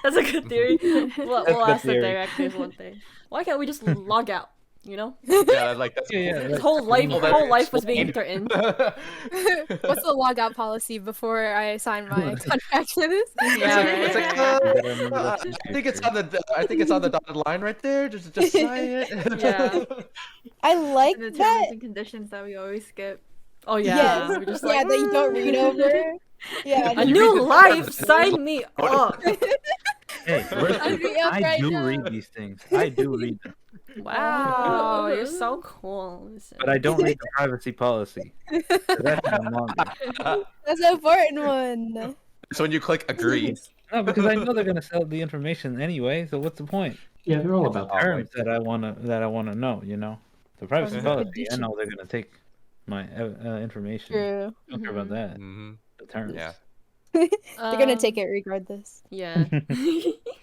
that's a good theory. We'll, That's we'll a good ask the theory. directors one day. Why can't we just log out? You know, Yeah, like that's Yeah, yeah. his Like, whole life, Oh, her that whole life was explains- being threatened. What's the logout policy before I sign my contract for this? Yeah, It's like, right. You gotta remember that's the I think it's future. on the dotted line right there. Just sign it. Yeah. I like And the that. terms and conditions that we always skip. Oh yeah, Yes. we're just Yeah, like that you don't read over. Yeah. a You new read the life. terms. Sign me up. Hey, listen, I'd be up I right do now. read these things. I do read them, Wow, you're so cool. Listen. but I don't read the privacy policy. That's even longer. That's an important one. So when you click agree, No, because I know they're gonna sell the information anyway. So what's the point? Yeah, they're all about that. Terms that I wanna know. You know, the privacy the policy. I conditions. know they're gonna take my information. True. Don't care about that. hmm The terms. Yeah. They're gonna take it regardless. Yeah.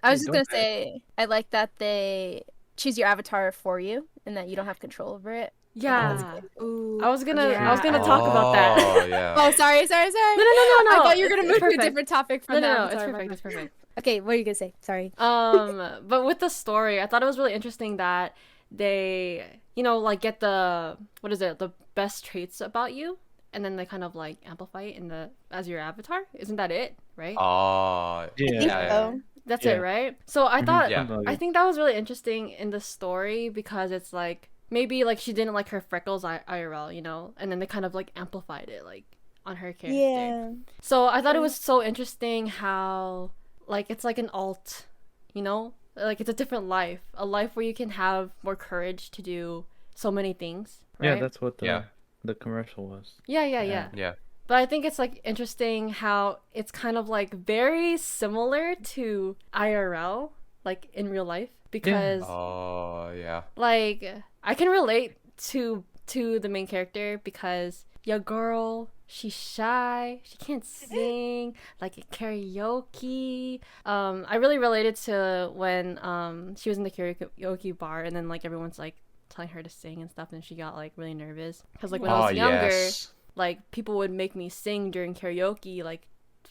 I was just Don't gonna say say I like that they choose your avatar for you and that you don't have control over it. Yeah. Ooh. I was gonna Yeah. talk about that. Oh yeah. Oh, sorry. No, no. I thought you were gonna It's move to a perfect. different topic from No, that. no, I'm it's sorry, perfect. my It's bad. perfect. Okay, what are you gonna say? Sorry. But with the story, I thought it was really interesting that they, like get the the best traits about you, and then they kind of like amplify it as your avatar. Isn't that it? Right? Oh Yeah. I think yeah. so. That's Yeah. it, right? So I thought Yeah. I think that was really interesting in the story because it's like maybe like she didn't like her freckles IRL, and then they kind of like amplified it like on her character. Yeah. So I thought it was so interesting how like it's like an alt, like it's a different life, a life where you can have more courage to do so many things. Right? Yeah, that's what Yeah. the commercial was. yeah. Yeah. But I think it's like interesting how it's kind of like very similar to IRL, like in real life, because Oh yeah. like I can relate to the main character because your girl, she's shy, she can't sing like at karaoke. I really related to when she was in the karaoke bar and then like everyone's like telling her to sing and stuff and she got like really nervous because like when I was younger, Yes. like people would make me sing during karaoke like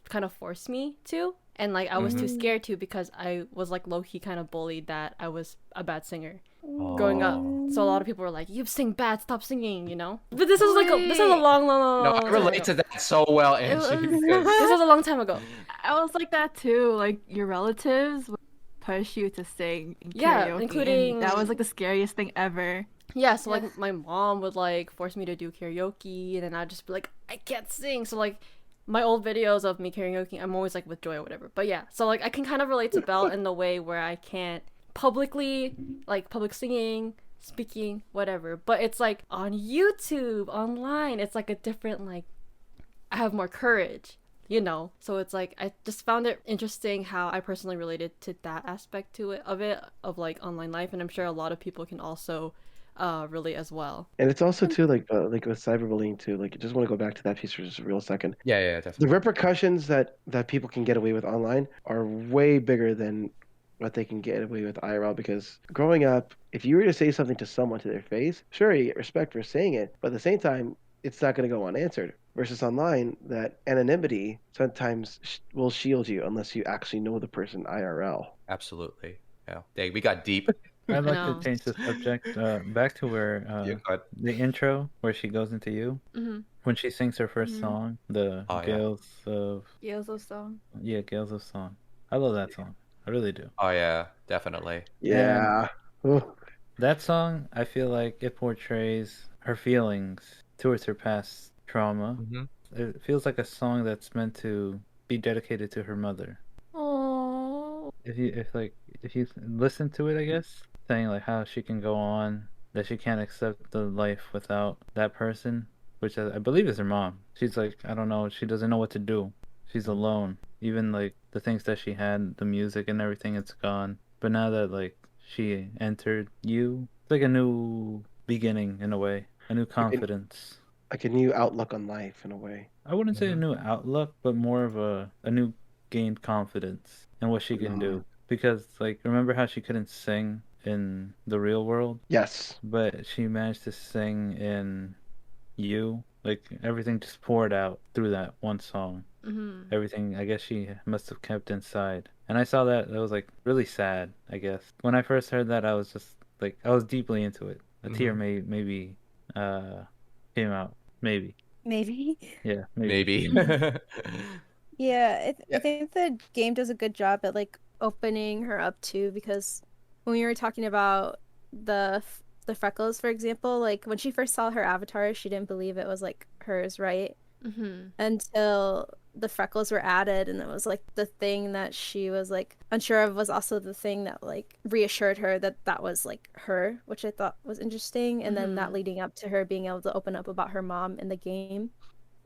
kind of forced me to. And like I was too scared to because I was like low-key kind of bullied that I was a bad singer growing up. So a lot of people were like, "You sing bad, stop singing," you know. But this was like this was a long No, I time relate ago. to that so well, Angie. Because This was a long time ago. I was like that too. Like your relatives would push you to sing in Yeah, karaoke, including- and that was like the scariest thing ever. Yeah, so like my mom would like force me to do karaoke, and then I'd just be like, I can't sing. So like my old videos of me karaoke, I'm always like with Joy or whatever. But yeah, so like I can kind of relate to Belle in the way where I can't publicly like public singing, speaking, whatever. But it's like on YouTube, online, it's like a different like I have more courage, you know. So it's like I just found it interesting how I personally related to that aspect to it of like online life, and I'm sure a lot of people can also relate as well. And it's also too like with cyberbullying too. Like, I just want to go back to that piece for just a real second. yeah, The definitely. repercussions that people can get away with online are way bigger than what they can get away with IRL. Because growing up, if you were to say something to someone to their face, sure, you get respect for saying it, but at the same time, it's not going to go unanswered. Versus online, that anonymity sometimes will shield you unless you actually know the person IRL. Absolutely. Yeah. Dang, we got deep. I'd like know. to change the subject back to where Yeah, go ahead. the intro where she goes into you when she sings her first song, the Oh, yeah. Gales of Gyozo song. Gales of Song. I love that song. I really do. Oh yeah, definitely. Yeah. Ugh. That song, I feel like it portrays her feelings towards her past trauma. It feels like a song that's meant to be dedicated to her mother. Oh. If you listen to it, I guess, saying like how she can go on, that she can't accept the life without that person, which I believe is her mom. She's like, I don't know, she doesn't know what to do. She's alone. Even like the things that she had, the music and everything, it's gone. But now that like she entered you, it's like a new beginning in a way, a new confidence. Like a new outlook on life in a way. I wouldn't say a new outlook, but more of a new gained confidence in what she can do. Because like, remember how she couldn't sing in the real world, Yes. but she managed to sing in you. Like everything just poured out through that one song. Everything, I guess, she must have kept inside. And I saw that it was like really sad, I guess. When I first heard that, I was just like, I was deeply into it. A tear maybe came out. Maybe. Yeah, maybe. Maybe. Yeah, I think the game does a good job at like opening her up too, because when we were talking about the freckles, for example, like when she first saw her avatar, she didn't believe it was like hers, right? Until the freckles were added, and it was like the thing that she was like unsure of was also the thing that like reassured her that that was like her, which I thought was interesting. And then that leading up to her being able to open up about her mom in the game,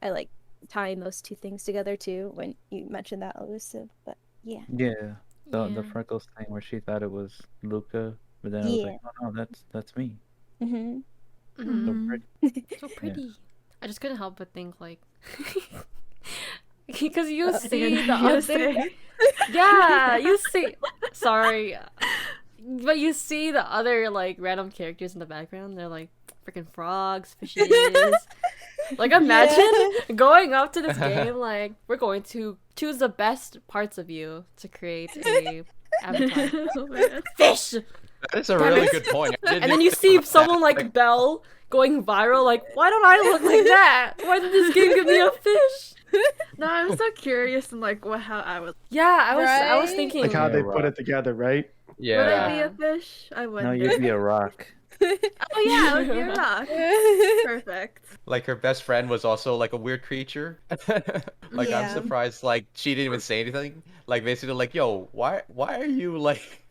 I like tying those two things together too when you mentioned that, elusive. But yeah. Yeah. The freckles thing where she thought it was Luca, but then I was like, oh no, that's me. So pretty. So pretty. I just couldn't help but think like because you see the other yeah, you see sorry, but you see the other like random characters in the background. They're like freaking frogs, fishes. Like imagine going up to this game like we're going to choose the best parts of you to create a avatar. Fish. That's a really good point. And then you see someone like Belle going viral, like, why don't I look like that? Why did this game give me a fish? No, I'm so curious and like how I would. Yeah, I was Right? thinking Like how Yeah, they right. put it together, right? Would I be Yeah. a fish? I would. No, you'd be a rock. Oh yeah, I would be a rock. Perfect. Like her best friend was also like a weird creature. Like I'm Yeah. surprised like she didn't even say anything. Like basically like, yo, why are you like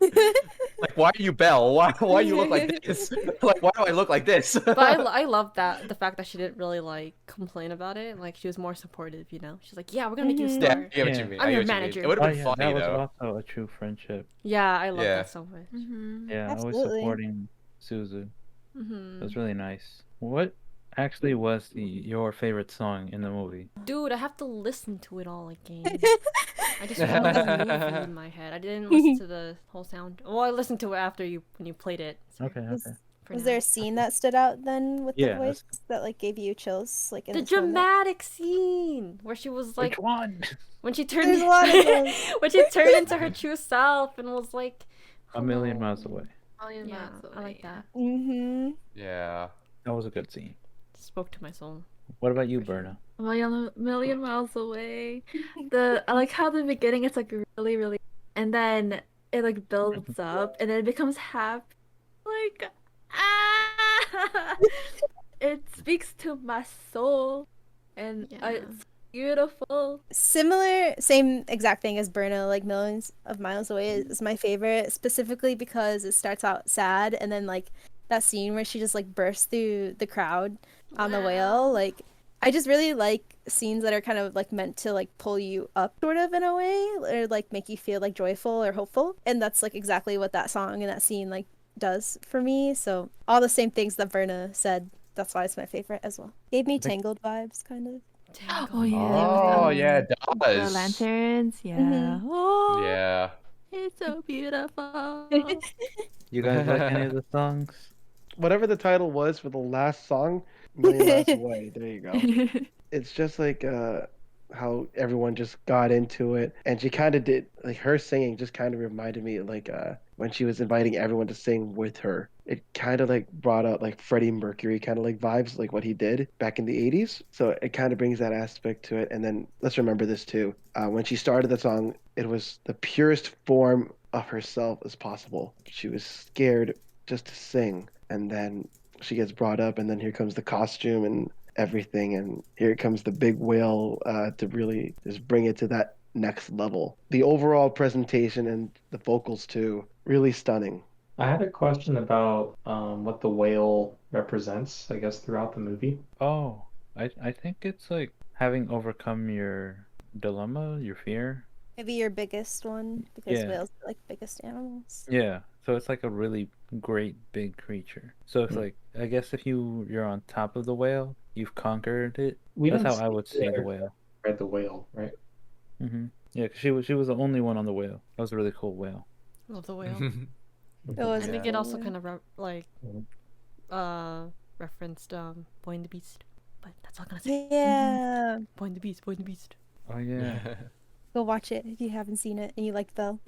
why are you Belle? Why you look like this? Like why do I look like this? But I love that the fact that she didn't really like complain about it. Like she was more supportive, you know. She's like, yeah, we're gonna make you a Yeah, star. I get what you mean. I'm I get your what you mean. manager. It would Oh have been yeah, funny that was though. also a true friendship. Yeah, I love Yeah. that so much. Yeah, always Absolutely. supporting Suzu. It was really nice. What actually was your favorite song in the movie? Dude, I have to listen to it all again. I just wrote the movie in my head. I didn't listen to the whole sound. Well, I listened to it after when you played it. So Okay. for Was now. there a scene that stood out then with the Yeah, voice that like gave you chills like in The this moment? dramatic scene where she was like, Which one? when she turned, There's a lot of them. when she turned into her true self and was like, A Million Miles "Hello." Away. Million Yeah, miles I like away. that. Mm-hmm. Yeah. That was a good scene. Spoke to my soul. What about you, For sure. Berna? Million miles away. I like how the beginning it's like really, really, and then it like builds up, and then it becomes happy. Like, ah! It speaks to my soul, and Yeah. it's beautiful. Similar, same exact thing as Burna, like Millions of Miles Away is my favorite, specifically because it starts out sad and then like that scene where she just like bursts through the crowd on the whale. Like, I just really like scenes that are kind of like meant to like pull you up sort of in a way, or like make you feel like joyful or hopeful. And that's like exactly what that song and that scene like does for me. So all the same things that Burna said. That's why it's my favorite as well. Gave me Tangled vibes, kind of. Oh yeah, Oh, yeah, it the does. lanterns. Yeah. Mhm. Oh, Yeah. it's so beautiful. You guys like any of the songs? Whatever the title was for the last song, Million Miles Away. There you go. It's just like how everyone just got into it, and she kind of did like her singing just kind of reminded me like when she was inviting everyone to sing with her. It kind of like brought out like Freddie Mercury kind of like vibes, like what he did back in the 80s. So it kind of brings that aspect to it. And then let's remember this too. When she started the song, it was the purest form of herself as possible. She was scared just to sing, and then she gets brought up, and then here comes the costume and everything, and here comes the big whale to really just bring it to that next level. The overall presentation and the vocals too, really stunning. I had a question about what the whale represents, I guess, throughout the movie. Oh, I think it's like having overcome your dilemma, your fear. Maybe your biggest one, because Yeah. whales are like biggest animals. Yeah. So it's like a really great big creature. So it's Hmm. like, I guess if you're on top of the whale, you've conquered it. We That's don't how I would see the her whale. ride the whale, right? Yeah, 'cause she was the only one on the whale. That was a really cool whale. Love the whale. It was I think Yeah. it also kind of like Mhm. referenced Boy and the Beast, but that's all I'm gonna say. Yeah. Boy and the Beast, Boy and the Beast. Oh yeah. Go watch it if you haven't seen it and you like Belle.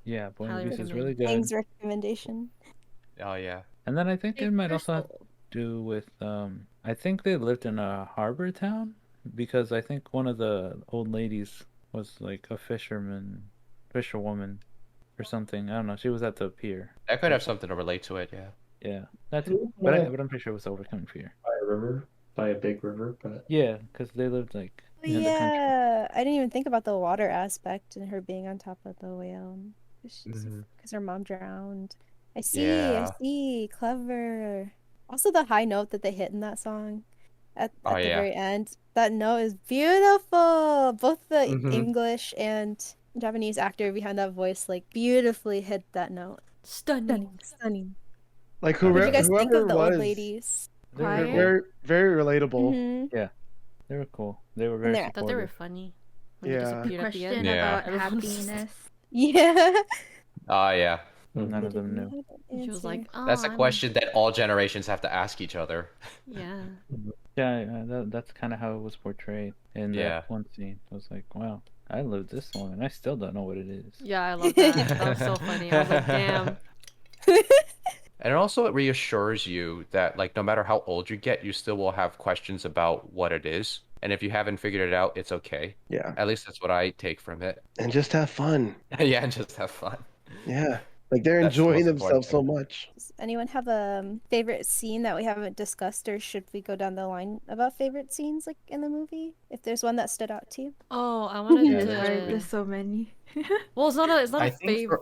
Yeah, Boy and the Highly Beast is recommend. really good. Thanks recommendation. Oh, yeah. And then I think it might also have to Crystal. do with I think they lived in a harbor town because I think one of the old ladies was like a fisherwoman or something. I don't know. She was at the pier. That could have something to relate to it, yeah. Yeah, that's Ooh, but yeah. but I'm pretty sure it was overcoming fear. By a river, by a big river, but Yeah, because they lived like Oh, in the country. yeah, I didn't even think about the water aspect and her being on top of the whale because Mhm. her mom drowned. I see, Yeah. I see, clever. Also, the high note that they hit in that song at Oh, the yeah. very end. That note is beautiful. Both the Mhm. English and Japanese actor behind that voice like beautifully hit that note. Stunning. Stunning. Like What What did whoever, you guys think whoever of it the old was, ladies? They were they're Quiet. very, very relatable. Mm-hmm. They were cool. They were And very they're- I thought they were supportive. funny when they Yeah. disappeared at the Question end. Yeah. about Everyone was just- happiness. Yeah. Oh, yeah. None of them knew. She was like, "Oh, That's a I'm-" question that all generations have to ask each other. Yeah. Yeah, that's kind of how it was portrayed in Yeah. that one scene. I was like, wow, I lived this long and I still don't know what it is. Yeah, I love that. That was so funny. I was like, damn. And also it reassures you that like no matter how old you get, you still will have questions about what it is. And if you haven't figured it out, it's okay. Yeah. At least that's what I take from it. And just have fun. Yeah, and just have fun. Yeah. Like they're That's the enjoying most important themselves so thing. much. Does anyone have a favorite scene that we haven't discussed, or should we go down the line about favorite scenes like in the movie? If there's one that stood out to you. Oh, I wanted Yeah, to. There's so many. Well, it's not a I favorite. think for...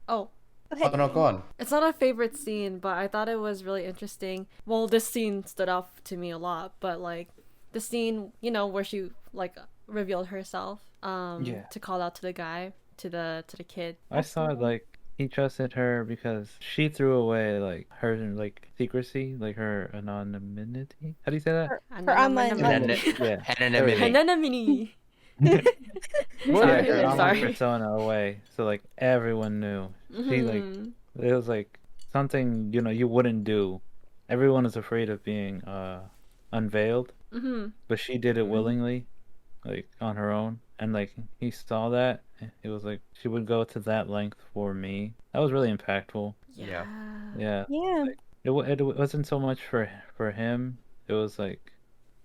Oh, Go ahead. Oh, no, go on. it's not a favorite scene, but I thought it was really interesting. Well, this scene stood out to me a lot, but like the scene, you know, where she like revealed herself, Yeah. to call out to the guy, to the kid. I saw it like he trusted her because she threw away like her like secrecy, like her anonymity. How do you say that? Her online Anonymity. Yeah. Anonymity. Anonymity. Sorry, her online sorry. persona away, so like everyone knew. She like Mhm. it was like something you know you wouldn't do everyone is afraid of being unveiled, Mm-hmm. but she did it Mhm. willingly, like on her own, and like he saw that. It was like she would go to that length for me. That was really impactful. Yeah. Yeah, Yeah. like it wasn't so much for him. It was like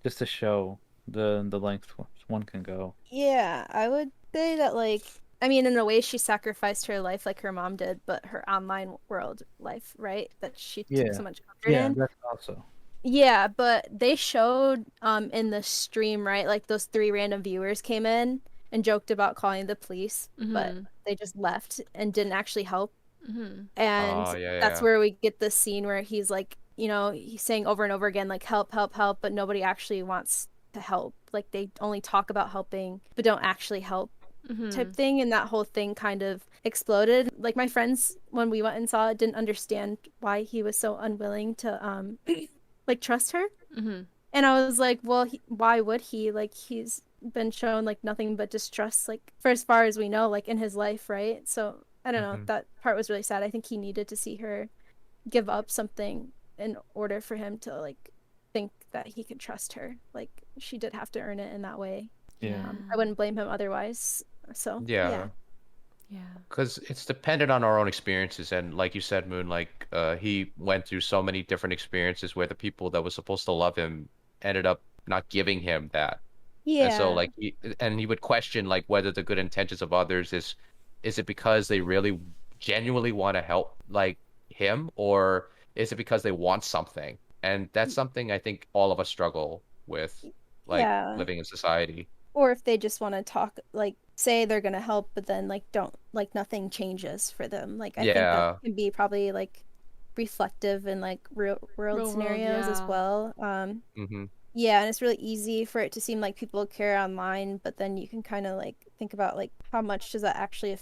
just to show the length one can go. Yeah, I would say that, like, I mean, in a way, she sacrificed her life like her mom did, but her online world life, right? That she took so Yeah, much comfort yeah, in. that's also. Yeah, but they showed in the stream, right? Like those three random viewers came in and joked about calling the police, but Mm-hmm. they just left and didn't actually help. Mm-hmm. And Oh, yeah, that's yeah. where we get this scene where he's like, he's saying over and over again, like, help, help, help, but nobody actually wants to help. Like they only talk about helping, but don't actually help Mm-hmm. type thing. And that whole thing kind of exploded. Like my friends, when we went and saw it, didn't understand why he was so unwilling to like trust her. Mm-hmm. And I was like, well, why would he? Like he's been shown like nothing but distrust, like for as far as we know, like in his life, right? So I don't know. Mhm. That part was really sad. I think he needed to see her give up something in order for him to like think that he could trust her. Like she did have to earn it in that way. Yeah. I wouldn't blame him otherwise. So yeah. Yeah. Yeah. Because it's dependent on our own experiences, and like you said, Moon, like he went through so many different experiences where the people that was supposed to love him ended up not giving him that. And so Yeah. like he would question like whether the good intentions of others is it because they really genuinely want to help like him, or is it because they want something? And that's something I think all of us struggle with, like Yeah. living in society. Or if they just want to talk, like say they're gonna help, but then like don't, like nothing changes for them. Like I think that Yeah. can be probably like reflective in like real world Real world, scenarios as yeah. well. Mm-hmm. Yeah, and it's really easy for it to seem like people care online, but then you can kind of like think about like how much does that actually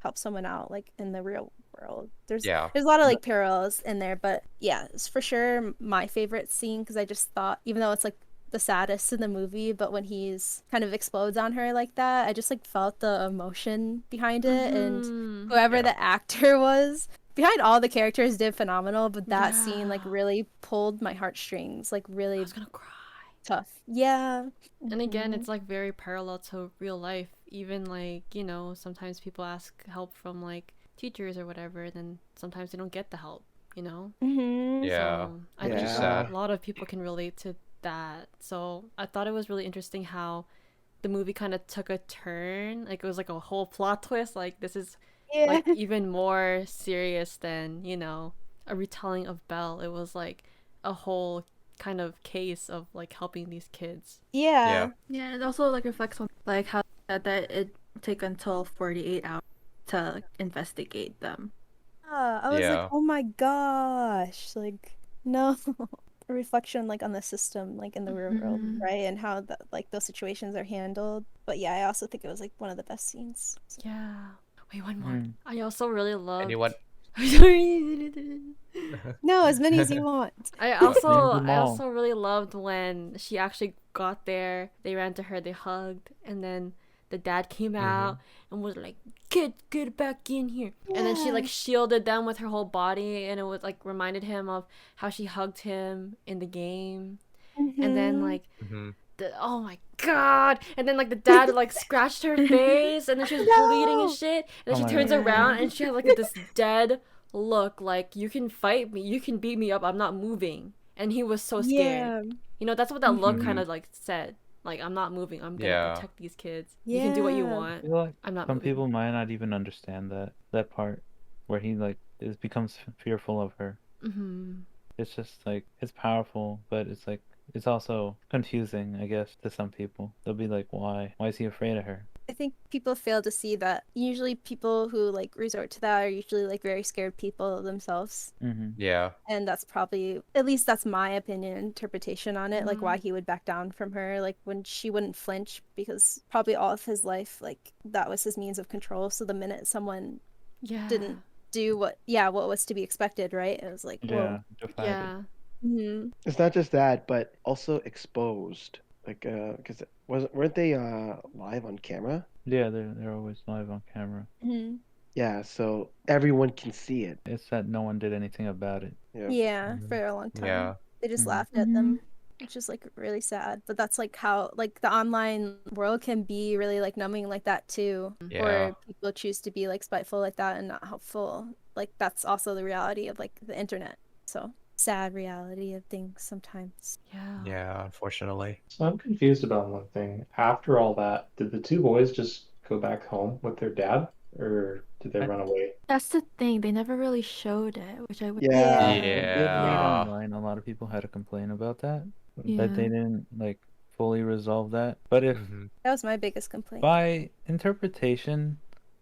help someone out like in the real world. Yeah. There's a lot of like parallels in there, but yeah, it's for sure my favorite scene because I just thought, even though it's like the saddest in the movie, but when he's kind of explodes on her like that, I just like felt the emotion behind it, and Mm-hmm. whoever Yeah. the actor was behind all the characters did phenomenal, but that scene like Yeah. really pulled my heartstrings, like I really was gonna cry. tough. Yeah. And again, Mhm. it's like very parallel to real life. Even like, sometimes people ask help from like teachers or whatever, then sometimes they don't get the help, you know? Mhm. Yeah. So I Which think is a sad. lot of people can relate to that. So I thought it was really interesting how the movie kind of took a turn. Like it was like a whole plot twist. Like this is Yeah. like even more serious than, a retelling of Belle. It was like a whole kind of case of like helping these kids. Yeah. Yeah, it also like reflects on like how that it take until 48 hours to like, investigate them. I was like, Yeah. oh my gosh, like no. A reflection like on the system, like in the real world, Mhm. right? And how like those situations are handled. But yeah, I also think it was like one of the best scenes. So. Yeah. Wait, one more. Mm. I also really loved. Anyone? No, as many as you want. I What? also Name them I all. also really loved when she actually got there. They ran to her, they hugged, and then the dad came out and was like, "Get back in here!" And then she like shielded them with her whole body, and it was like reminded him of how she hugged him in the game. And then like Mm-hmm. oh my god! And then like the dad like scratched her face, and then she was bleeding and No! shit. And then Oh she my turns God. around and she had like this dead look, like you can fight me, you can beat me up, I'm not moving. And he was so scared. Yeah. That's what that look kind Mhm. of like said. Like I'm not moving. I'm gonna Yeah. protect these kids. You can do what you Yeah. I want. feel like I'm not some moving. people might not even understand that part where he like becomes fearful of her. Mm-hmm. It's just like it's powerful, but it's like it's also confusing, I guess, to some people. They'll be like, "Why? Why is he afraid of her?" I think people fail to see that usually people who like resort to that are usually like very scared people themselves. Mm-hmm. Yeah. And that's probably, at least that's my opinion, interpretation on it, like why he would back down from her, like when she wouldn't flinch, because probably all of his life, like that was his means of control. So the minute someone Yeah. didn't do what was to be expected, right? It was like, Yeah, whoa. defied it. Yeah. Mm-hmm. It's not just that, but also exposed. Like, because weren't they live on camera? Yeah, they're always live on camera. Mm-hmm. Yeah, so everyone can see it. It's that no one did anything about it. Yeah. Yeah, for a long time. Yeah. They just Mhm. laughed at them, which is like really sad. But that's like how like the online world can be really like numbing like that too. Yeah. Or people choose to be like spiteful like that and not helpful. Like that's also the reality of like the internet. So sad reality of things sometimes. Yeah. Yeah, unfortunately. So I'm confused about one thing. After all that, did the two boys just go back home with their dad, or did they run away? That's the thing. They never really showed it, which I would. Yeah. Yeah. I did read Yeah. online a lot of people had a complaint about that. Yeah. That they didn't like fully resolve that. But if Mhm. That was my biggest complaint. by interpretation,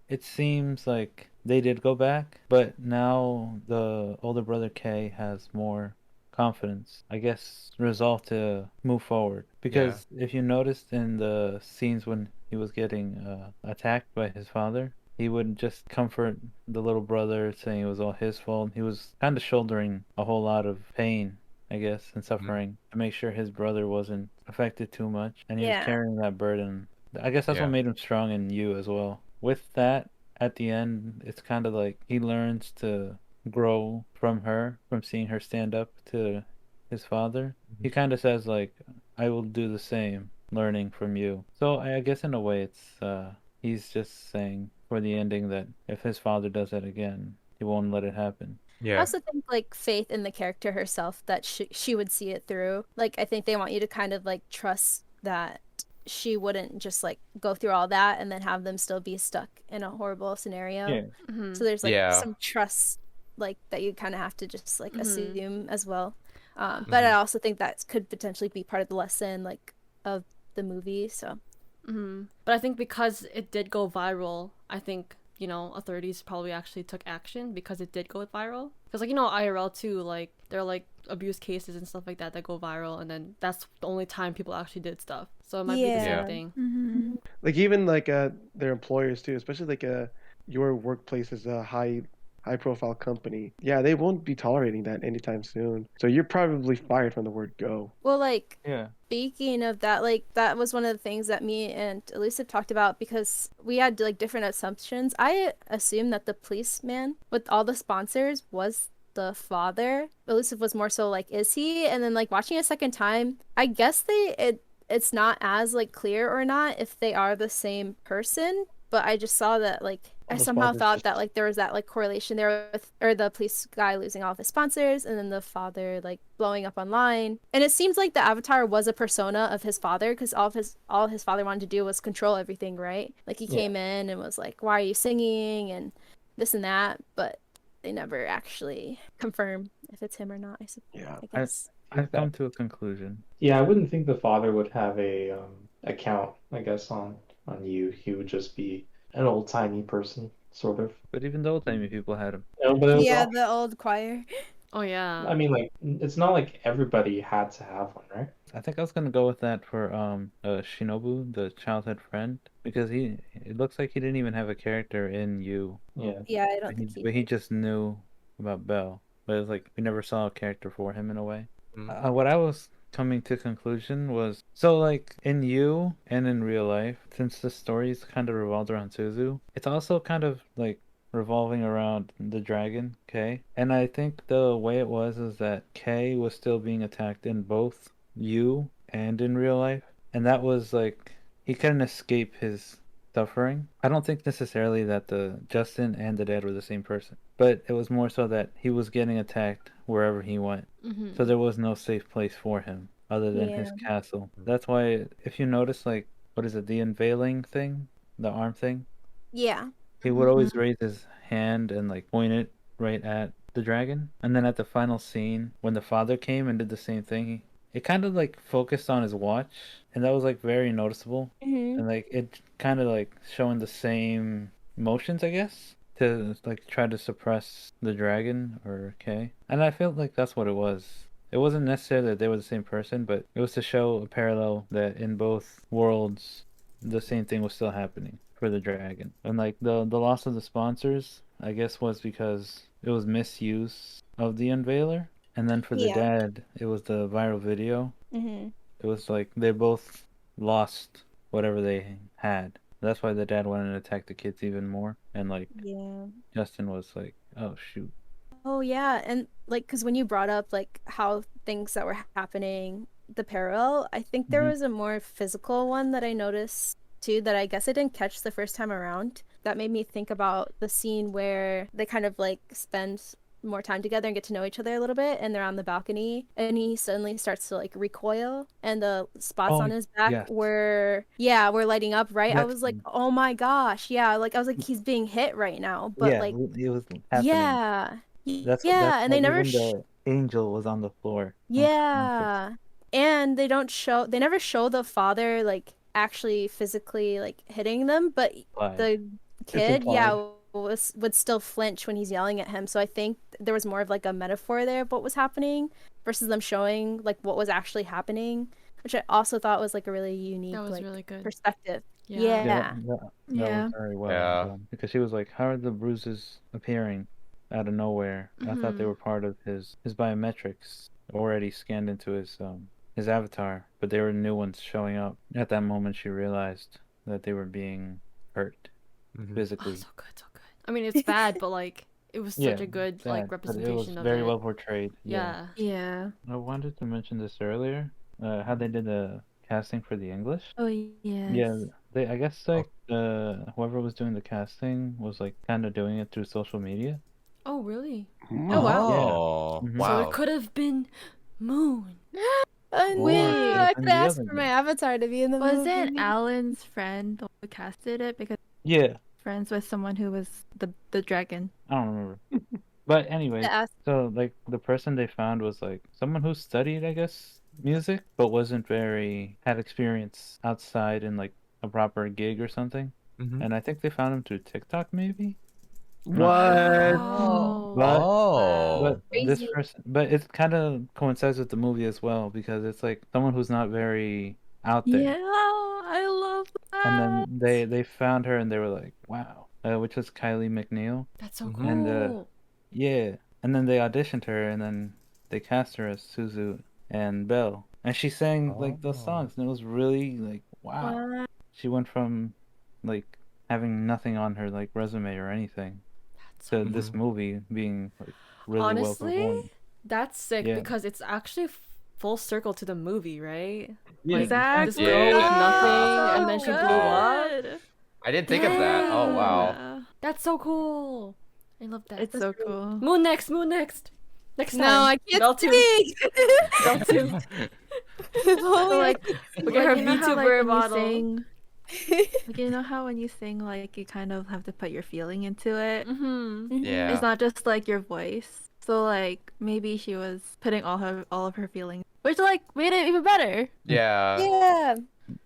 it seems like they did go back, but now the older brother K has more confidence, I guess, resolve to move forward. Because if you noticed in the scenes when he was getting attacked by his father, he would just comfort the little brother, saying it was all his fault. He was kind of shouldering a whole lot of pain, I guess, and suffering to make sure his brother wasn't affected too much, and he was Yeah. carrying that burden. I guess that's Yeah. what made him strong in you as well. With that, at the end, it's kind of like he learns to grow from her, from seeing her stand up to his father. He kind of says like, "I will do the same, learning from you." So I guess in a way, it's he's just saying for the ending that if his father does that again, he won't let it happen. I Yeah. also think like faith in the character herself that she would see it through. Like I think they want you to kind of like trust that she wouldn't just like go through all that and then have them still be stuck in a horrible scenario. Yeah. Mm-hmm. So there's like Yeah. some trust like that you kind of have to just like Mhm. assume as well. But I also think that could potentially be part of the lesson like of the movie. So Mm-hmm. But I think because it did go viral, I think, you know, authorities probably actually took action because it did go viral. Because, like, you know, IRL too, like, there are, like, abuse cases and stuff like that that go viral, and then that's the only time people actually did stuff. So it might be the Yeah. same Yeah. thing. Mm-hmm. Like even like their employers too, especially like your workplace is a high profile company. Yeah, they won't be tolerating that anytime soon. So you're probably fired from the word go. well, like Yeah. speaking of that, like that was one of the things that me and Elusive talked about because we had like different assumptions. I assumed that the policeman with all the sponsors was the father. Elusive was more so like, is he? And then like watching a second time, I guess it's not as like clear or not if they are the same person. But I just saw that like I All the somehow sponsors thought just- that like there was that like correlation there with or the police guy losing all of his sponsors and then the father like blowing up online. And it seems like the avatar was a persona of his father because all his father wanted to do was control everything, right? Like he came in and was like, "Why are you singing?" and this and that, but they never actually confirm if it's him or not. Yeah. I guess. I've come to a conclusion. Yeah, I wouldn't think the father would have a account, I guess, on you. He would just be an old-timey person, sort of. But even the old timey people had him. No, but it was Yeah, all, the old choir. Oh, yeah. I mean, like, it's not like everybody had to have one, right? I think I was gonna go with that for Shinobu, the childhood friend, because it looks like he didn't even have a character in you, Yeah. Yeah, I don't think but he just knew about Belle. But it's like we never saw a character for him in a way. Mhm. What I was coming to conclusion was so like in you and in real life, since the stories kind of revolved around Suzu, it's also kind of like revolving around the dragon, K. And I think the way it was is that K was still being attacked in both you and in real life. And that was like he couldn't escape his suffering. I don't think necessarily that the Justin and the dad were the same person, but it was more so that he was getting attacked wherever he went. Mm-hmm. So there was no safe place for him other than his castle. That's why if you notice like what is it, the unveiling thing? The arm thing? Yeah. He would always raise his hand and like point it right at the dragon. And then at the final scene, when the father came and did the same thing, it kind of like focused on his watch, and that was like very noticeable. Mm-hmm. And like it kind of like showing the same motions, I guess, to like try to suppress the dragon or K. And I felt like that's what it was. It wasn't necessarily that they were the same person, but it was to show a parallel that in both worlds the same thing was still happening for the dragon. And like the loss of the sponsors, I guess, was because it was misuse of the unveiler. And then for the dad, it was the viral video. Mm-hmm. It was like they both lost whatever they had. That's why the dad wanted to attack the kids even more. And like Yeah. Justin was like, "Oh shoot." Oh yeah, and like because when you brought up like how things that were happening, the parallel, I think there Mhm. was a more physical one that I noticed too that I guess I didn't catch the first time around. That made me think about the scene where they kind of like spend more time together and get to know each other a little bit, and they're on the balcony, and he suddenly starts to like recoil, and the spots Oh on his back yes. were lighting up, right? I That was like, scene. oh my gosh, yeah, like I was like, he's being hit right now, but Yeah, like, it was happening. yeah. That's Yeah, and why they never even the angel was on the floor. Unconscious. yeah. And they never show the father like actually physically like hitting them, but Implied. the It's kid, yeah, implied. would still flinch when he's yelling at him. So I think there was more of like a metaphor there of what was happening versus them showing like what was actually happening, which I also thought was like a really unique That was like really good. perspective. Yeah. Yeah, Yeah. that Yeah. was very well Yeah. done. Because she was like, "How are the bruises appearing out of nowhere?" I thought they Mhm. were part of his biometrics already scanned into his avatar, but they were new ones showing up. At that moment, she realized that they were being hurt Mhm. Oh, physically. so good, so good. I mean, it's bad, but like it was Yeah, such a good sad, like but it was representation of very it. well portrayed. Yeah. Yeah. Yeah. I wanted to mention this earlier, how they did the casting for the English. Oh Yeah, yes. I guess Oh. like whoever was doing the casting was like kind of doing it through social media. Oh, really? Oh wow. Yeah. Oh, Mhm. So wow. it could have been Moon. Oh Or it could no, have I been could the ask other for my guy. avatar to be in the Wasn't movie. Alan's friend the one who casted it because Yeah, friends with someone who was the dragon? I don't remember. But anyways, To ask. so like the person they found was like someone who studied, I guess, music, but wasn't had experience outside in like a proper gig or something. Mhm. And I think they found him through TikTok, maybe. I'm not What? sure. Wow. But Oh. this Crazy. person, but it kind of coincides with the movie as well because it's like someone who's not very out there. Yeah, I love And that. then they found her and they were like, wow, which was Kylie McNeil. That's so Mhm. And cool. yeah, and then they auditioned her and then they cast her as Suzu and Belle. And she sang like those Oh. songs and it was really like, wow. Wow. She went from like having nothing on her like resume or anything That's to so this Mhm. movie being like really well Honestly, performed. that's sick Yeah. because it's actually full circle to the movie, right? Yeah, Like this Exactly. girl with Yeah. nothing and then So she blew up. good. I didn't think of that. Oh, wow. Yeah. That's so cool. I love that. It's so cool. Moon next, Moon next. Next time. No, I can't Belle too. speak. Belle too. Only like- We'll get her you know how, VTuber like, when you bottle. sing, like you know how when you sing, like you kind of have to put your feeling into it. Mm-hmm. Yeah. It's not just like your voice. So like maybe she was putting all of her feelings, which like made it even better. Yeah. Yeah,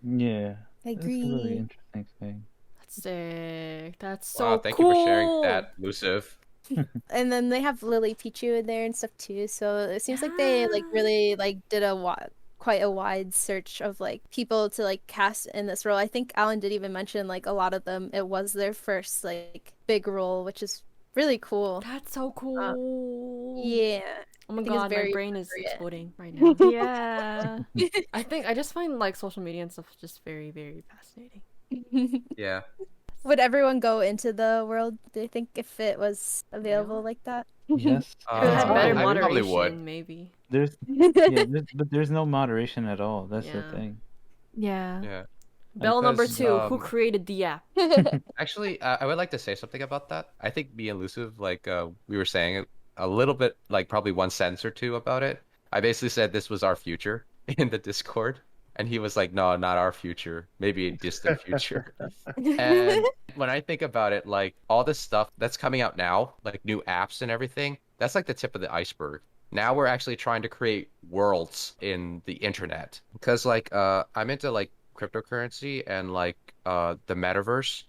yeah. I It's a really agree. interesting thing. That's sick. That's Wow, so thank cool. you for sharing that, Luciv. And then they have Lily Pichu in there and stuff too. So it seems like they like Yeah. really like did quite a wide search of like people to like cast in this role. I think Alan did even mention like a lot of them it was their first like big role, which is really cool. That's so cool. Yeah. Oh my think it's god, my very brain is appropriate. exploding right now. Yeah. I just find like social media and stuff just very, very fascinating. Yeah. Would everyone go into the world, do you think, if it was available like that? Yes. If it had I better probably moderation, would. maybe. There's but there's no moderation at all. That's the Yeah. thing. Yeah. Yeah. Bell number Because, 2, who created the app? Actually, I would like to say something about that. I think me and Luciv, like we were saying a little bit, like probably one sentence or two about it. I basically said this was our future in the Discord, and he was like, "No, not our future. Maybe a distant future." And when I think about it, like all this stuff that's coming out now, like new apps and everything, that's like the tip of the iceberg. Now we're actually trying to create worlds in the internet. Because like I'm into like cryptocurrency and like the metaverse.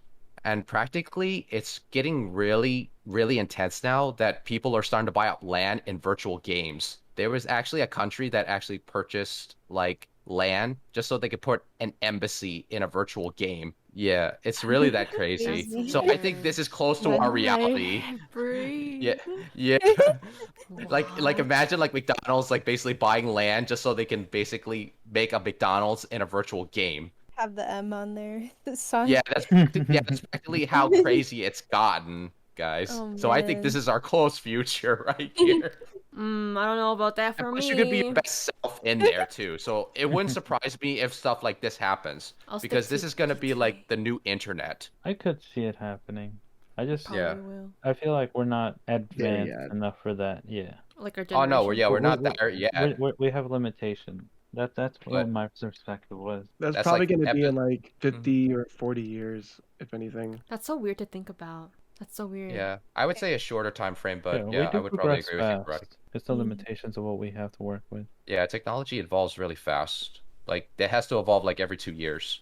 And practically it's getting really, really intense now that people are starting to buy up land in virtual games. There was actually a country that actually purchased like land just so they could put an embassy in a virtual game. Yeah, it's really that crazy. Crazy. So I think this is close to our reality. Yeah, yeah. Like imagine like McDonald's like basically buying land just so they can basically make a McDonald's in a virtual game. have the M on there. The song. Yeah, that's practically how crazy it's gotten, guys. Oh, So I think this man. is our close future right here. I don't know about that And for plus, you could be me. your best self in there too. So it wouldn't surprise me if stuff like this happens, I'll stick because this to is gonna be PJ. like the new internet. I could see it happening. I just Probably Yeah. will. I feel like we're not There advanced yet. enough for that. Yeah. Like our Oh generation. no, we're not We're- there yet. we have limitations. That's what But my perspective was. That's That's probably like going to be in epi- like 50 or 40 years, if anything. That's so weird to think about. That's so weird. Yeah, I would say a shorter time frame, but we yeah, do I would probably progress agree with you, fast. Karate. It's the limitations of what we have to work with. Yeah, technology evolves really fast. Like it has to evolve like every 2 years,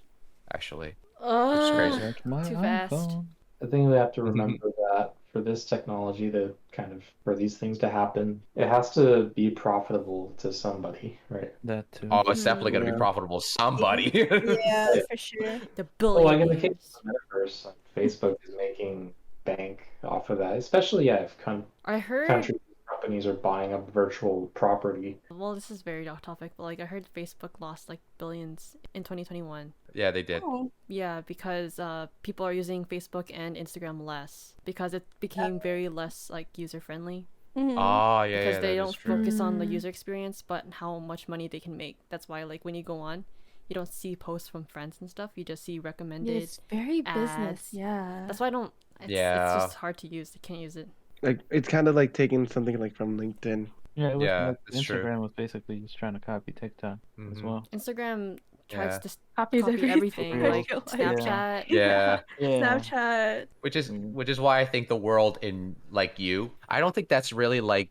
actually. It's crazy. Search my Too fast. iPhone. I think we have to remember that for this technology to kind of, for these things to happen, it has to be profitable to somebody, right? That too. Oh, it's definitely gonna be Yeah. profitable to somebody. Yeah, for sure. The Well, like in the billionaires. case of the metaverse, like Facebook is making bank off of that, especially if I heard. countries, companies are buying up virtual property. Well, this is very off topic, but like I heard Facebook lost like billions in 2021. Yeah, they did. Oh. Yeah, because people are using Facebook and Instagram less because it became very less like user friendly. Mhm. Oh, yeah, Because yeah, they that don't is true. focus on the user experience, but how much money they can make. That's why like when you go on, you don't see posts from friends and stuff. You just see Yeah, recommended. it's very business. ads. Yeah. That's why I don't. It's Yeah. just hard to use. I can't use it. Like it's kind of like taking something like from LinkedIn. Yeah, it was Yeah, like it's true. Instagram was basically just trying to copy TikTok as Mhm. well. Instagram tries Yeah. to Copies copy everything, I like feel like. Snapchat. Yeah. Snapchat. Which is Mm. which is why I think the world in like I don't think that's really like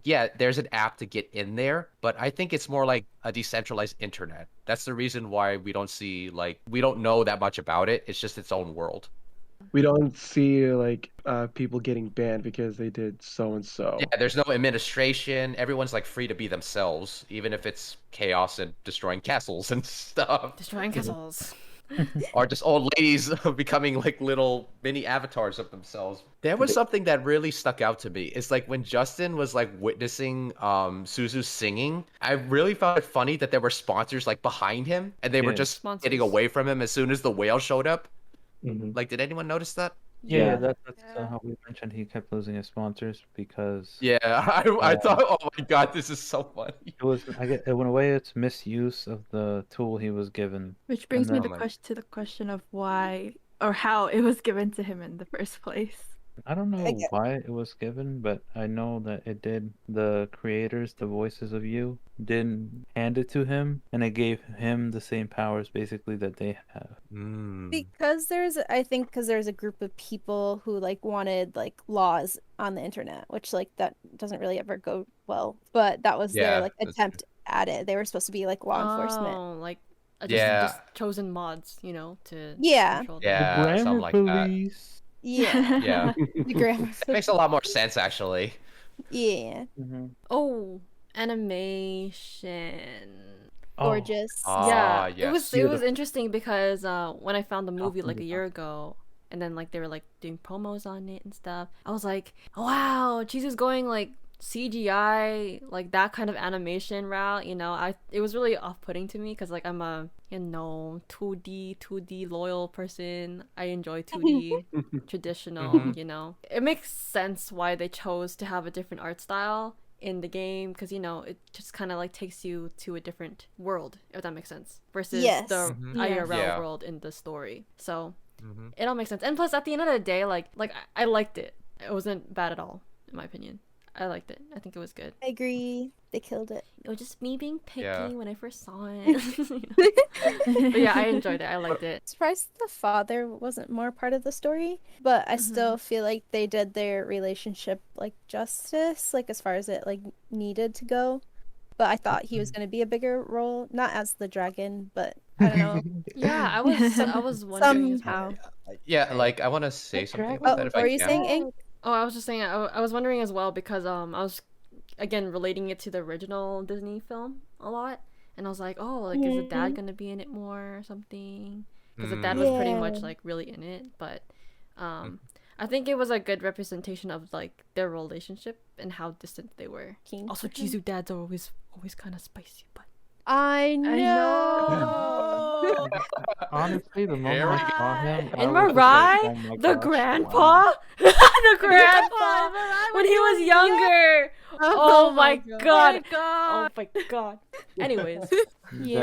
yeah, there's an app to get in there, but I think it's more like a decentralized internet. That's the reason why we don't know that much about it. It's just its own world. We don't see like people getting banned because they did so and so. Yeah, there's no administration. Everyone's like free to be themselves, even if it's chaos and destroying castles and stuff. Destroying castles. Or just old ladies becoming like little mini avatars of themselves. There was something that really stuck out to me. It's like when Justin was like witnessing Suzu singing, I really found it funny that there were sponsors like behind him and they were Yeah. just Sponsors. getting away from him as soon as the whale showed up. Mhm. Like, did anyone notice that? Yeah, Yeah. that's how we mentioned he kept losing his sponsors because Yeah, I thought, oh my god, this is so funny. it was in a way it's misuse of the tool he was given. Which brings me then- to the question of why or how it was given to him in the first place. I don't know get- why it was given, but I know that it did. The creators, the voices of you, didn't hand it to him, and it gave him the same powers basically that they have. Because there's a group of people who like wanted like laws on the internet, which like that doesn't really ever go well. But that was Yeah, their like that's attempt at it. They were supposed to be like law enforcement. Oh, like Yeah. just chosen mods, you know, to Yeah. control them. Yeah, the something grammar like that. police. Yeah. Yeah, The grammar. that makes a lot more sense actually. Yeah. Oh, animation. Gorgeous. Yeah, yes. it was interesting because when I found the movie like a year ago, and then like they were like doing promos on it and stuff, I was like, wow, Chizu's going like CGI, like that kind of animation route. You know, it was really off-putting to me because like I'm a 2D loyal person. I enjoy 2D traditional. You know, it makes sense why they chose to have a different art style in the game because you know it just kind of like takes you to a different world, if that makes sense, versus Yes. the Yes. IRL Yeah. world in the story. So it all makes sense. And plus, at the end of the day, like I liked it. It wasn't bad at all, in my opinion. I liked it. I think it was good. I agree. They killed it. It was just me being picky Yeah. when I first saw it. You know? But yeah, I enjoyed it. I liked it. Surprised the father wasn't more part of the story, but I still feel like they did their relationship like justice, like as far as it like needed to go. But I thought he was gonna be a bigger role, not as the dragon, but I don't know. Yeah, I was wondering as well. Somehow. Yeah, like I want to say something Oh, about that if what I were you can. saying, Aang? Oh, I was just saying I was wondering as well because I was again relating it to the original Disney film a lot, and I was like, oh, like is the dad gonna be in it more or something? Because the dad was pretty much Yeah. like really in it, but I think it was a good representation of like their relationship and how distant they were. Keen Also, for him. Jizu dads are always kind of spicy, but I know. Honestly, the moment I saw him, I In was just like, Mirai, oh my the gosh, grandpa, wow. the grandpa, when he was younger. Oh my god. Oh my god. Anyways, Yeah.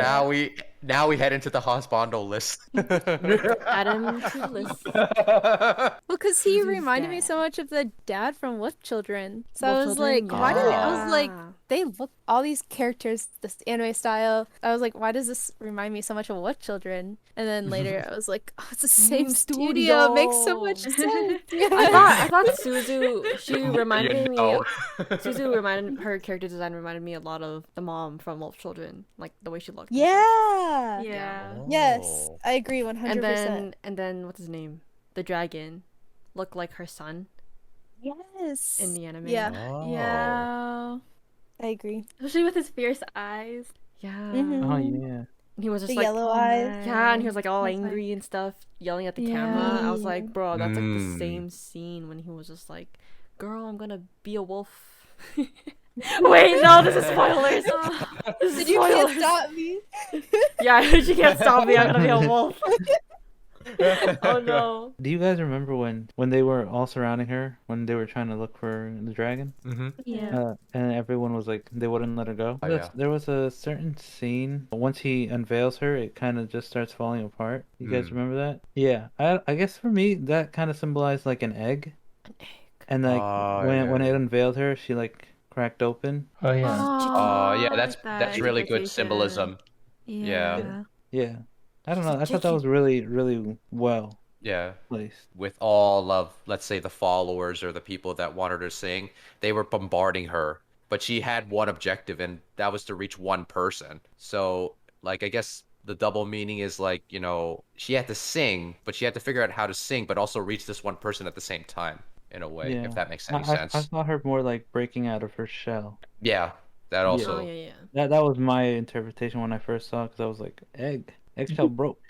Now we head into the husbando list. add him to the list. Well, because he Suzu's reminded me dad. so much of the dad from Wolf Children. So Wolf I was Children? like, why did I was like, Yeah. they look all these characters, this anime style. I was like, why does this remind me so much of Wolf Children? And then later I was like, oh, it's the same studio. It makes so much sense. I thought Suzu, she reminded me know. her character design reminded me a lot of the mom from Wolf Children, like the way she looked. and stuff. Yeah. Yeah. Yes, Oh. I agree 100%. And then what's his name? The dragon looked like her son Yes. in the anime. Yeah, Oh. Yeah. I agree. Especially with his fierce eyes. Yeah. Mhm. Oh yeah. And he was just The like yellow eyes. yeah, and he was like all That's angry and stuff, yelling at the Yeah. camera. I was like, bro, that's like the Mm. same scene when he was just like, girl, I'm gonna be a wolf. Wait, no, this is spoilers. This is You can't spoilers. stop me. Yeah, you can't stop me. I'm gonna be a wolf. Oh no. Do you guys remember when they were all surrounding her when they were trying to look for the dragon? Mm-hmm. Yeah. And everyone was like, they wouldn't let her go. Oh, yeah. There was a certain scene, once he unveils her, it kind of just starts falling apart. You guys Mm. remember that? Yeah. I guess for me, that kind of symbolized like an egg. An egg. And like Oh, when yeah. it unveiled her, she like cracked open. Oh yeah. Oh, yeah, I that's like that that's really good interpretation. symbolism. Yeah. Yeah. I don't know. I thought that Chicken. was really, really well Yeah. placed. With all of, let's say, the followers or the people that wanted her to sing, they were bombarding her. But she had one objective, and that was to reach one person. So, like, I guess the double meaning is like, you know, she had to sing, but she had to figure out how to sing, but also reach this one person at the same time, in a way, Yeah. if that makes any I sense. saw her more like breaking out of her shell. Yeah, that Yeah. also. Oh yeah, yeah. That was my interpretation when I first saw it, because I was like, eggshell broke.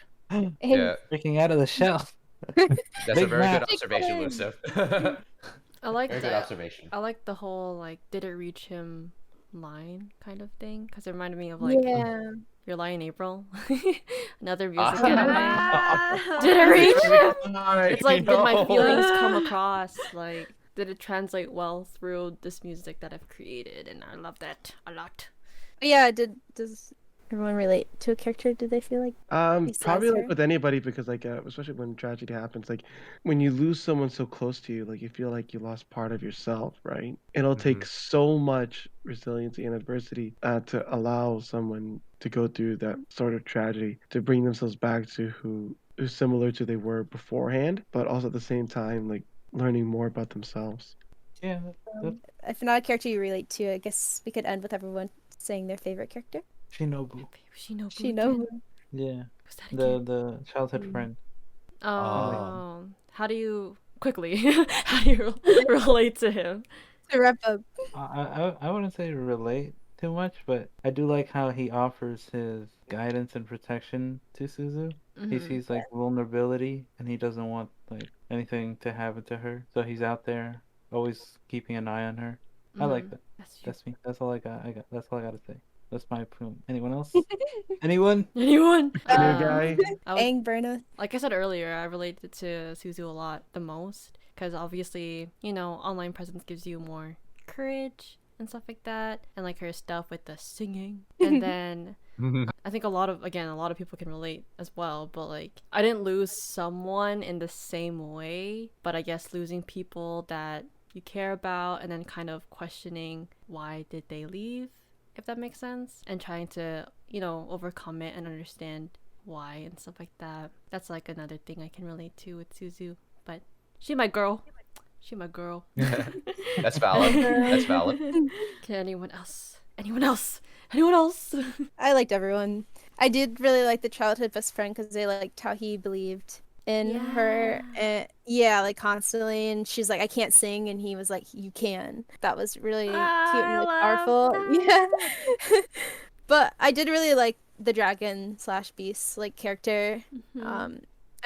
Yeah, Breaking out of the shell. that's a Big very map. good observation, Lucif. I like Very good that. observation. I like the whole like did it reach him line kind of thing because it reminded me of like Yeah. Your Lie in April, another music Ah. anime. Did it reach him? It's like did my No. feelings come across? Like did it translate well through this music that I've created? And I love that a lot. Yeah, does everyone relate to a character? Did they feel like Besides Probably like her? with anybody because like especially when tragedy happens, like when you lose someone so close to you, like you feel like you lost part of yourself, right? It'll take so much resiliency and adversity to allow someone to go through that sort of tragedy to bring themselves back to who's similar to they were beforehand, but also at the same time like learning more about themselves. Yeah. If not a character you relate to, I guess we could end with everyone saying their favorite character. Shinobu. Shinobu. Yeah. Who's that again? The childhood friend. Oh, how do you quickly? How do you relate to him? To wrap up. I wouldn't say relate too much, but I do like how he offers his guidance and protection to Suzu. He Mhm. sees like vulnerability and he doesn't want like anything to happen to her. So he's out there always keeping an eye on her. I like that. That's true. That's me. That's all I got. That's all I gotta say. That's my opinion. Anyone else? Anyone? Anyone? New guy. I was, Aang, Berna. like I said earlier, I related to Suzu a lot the most because obviously, you know, online presence gives you more courage and stuff like that, and like her stuff with the singing, and then I think a lot of people can relate as well. But like, I didn't lose someone in the same way, but I guess losing people that you care about, and then kind of questioning why did they leave, if that makes sense, and trying to, you know, overcome it and understand why and stuff like that. That's like another thing I can relate to with Suzu. But she my girl. She my girl. That's valid. That's valid. Can anyone else? Anyone else? Anyone else? I liked everyone. I did really like the childhood best friend because they liked how he believed in her. And, yeah, like constantly. And she's like, I can't sing. And he was like, you can. That was really cute and really powerful. Yeah. But I did really like the dragon / beast like character.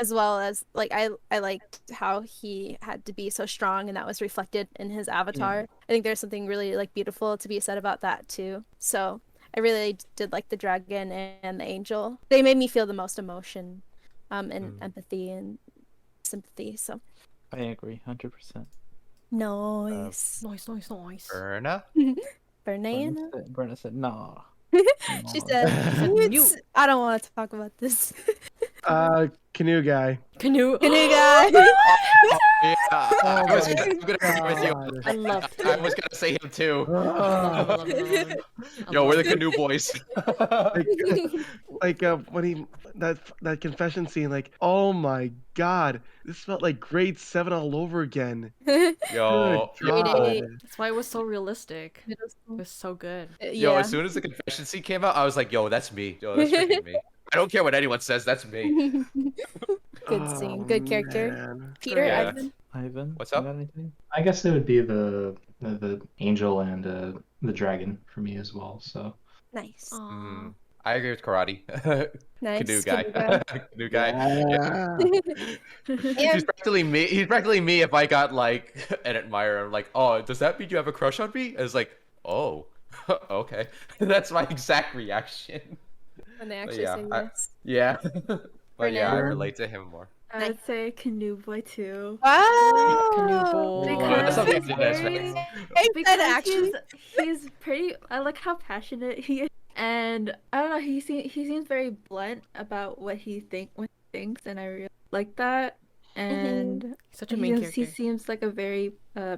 As well as like I liked how he had to be so strong and that was reflected in his avatar. I think there's something really like beautiful to be said about that too. So I really did like the dragon and the angel. They made me feel the most emotion, and empathy and sympathy. So I agree, 100%. nice. Nice. Erna? Banana. Brenna said, nah. She said, mute. I don't want to talk about this. Canoe guy. Canoe. Canoe guy. Yeah, Oh I was my gonna agree with you. God. I loved I him. was gonna say him too. Love him. Yo, we're the canoe boys. Like when he that confession scene, like, oh my God, this felt like grade 7 all over again. Yo, Good God. That's why it was so realistic. Middle It school. was so good. yo, Yeah. as soon as the confession scene came out, I was like, yo, that's me. Yo, that's freaking me. I don't care what anyone says, that's me. Good scene. Oh, Good character. man. Peter, Yeah. Ivan. Ivan, What's you up? got anything? I guess it would be the angel and the dragon for me as well. So Nice. Aw. I agree with karate. Nice. Canoe guy. Canoe guy. Yeah. He's practically me. He's practically me if I got like an admirer. I'm like, oh, does that mean you have a crush on me? And it's like, oh, okay. That's my exact reaction. When they actually yeah, say I- yes. Yeah. But yeah, I Fernand. relate to him more. I would say Canoe Boy too. Wow. Canoe boy. Oh, that's something to Because- mention. Because actually. he's pretty. I like how passionate he is, and I don't know. He seems very blunt about what he thinks, and I really like that. And Such a main he character. seems like a very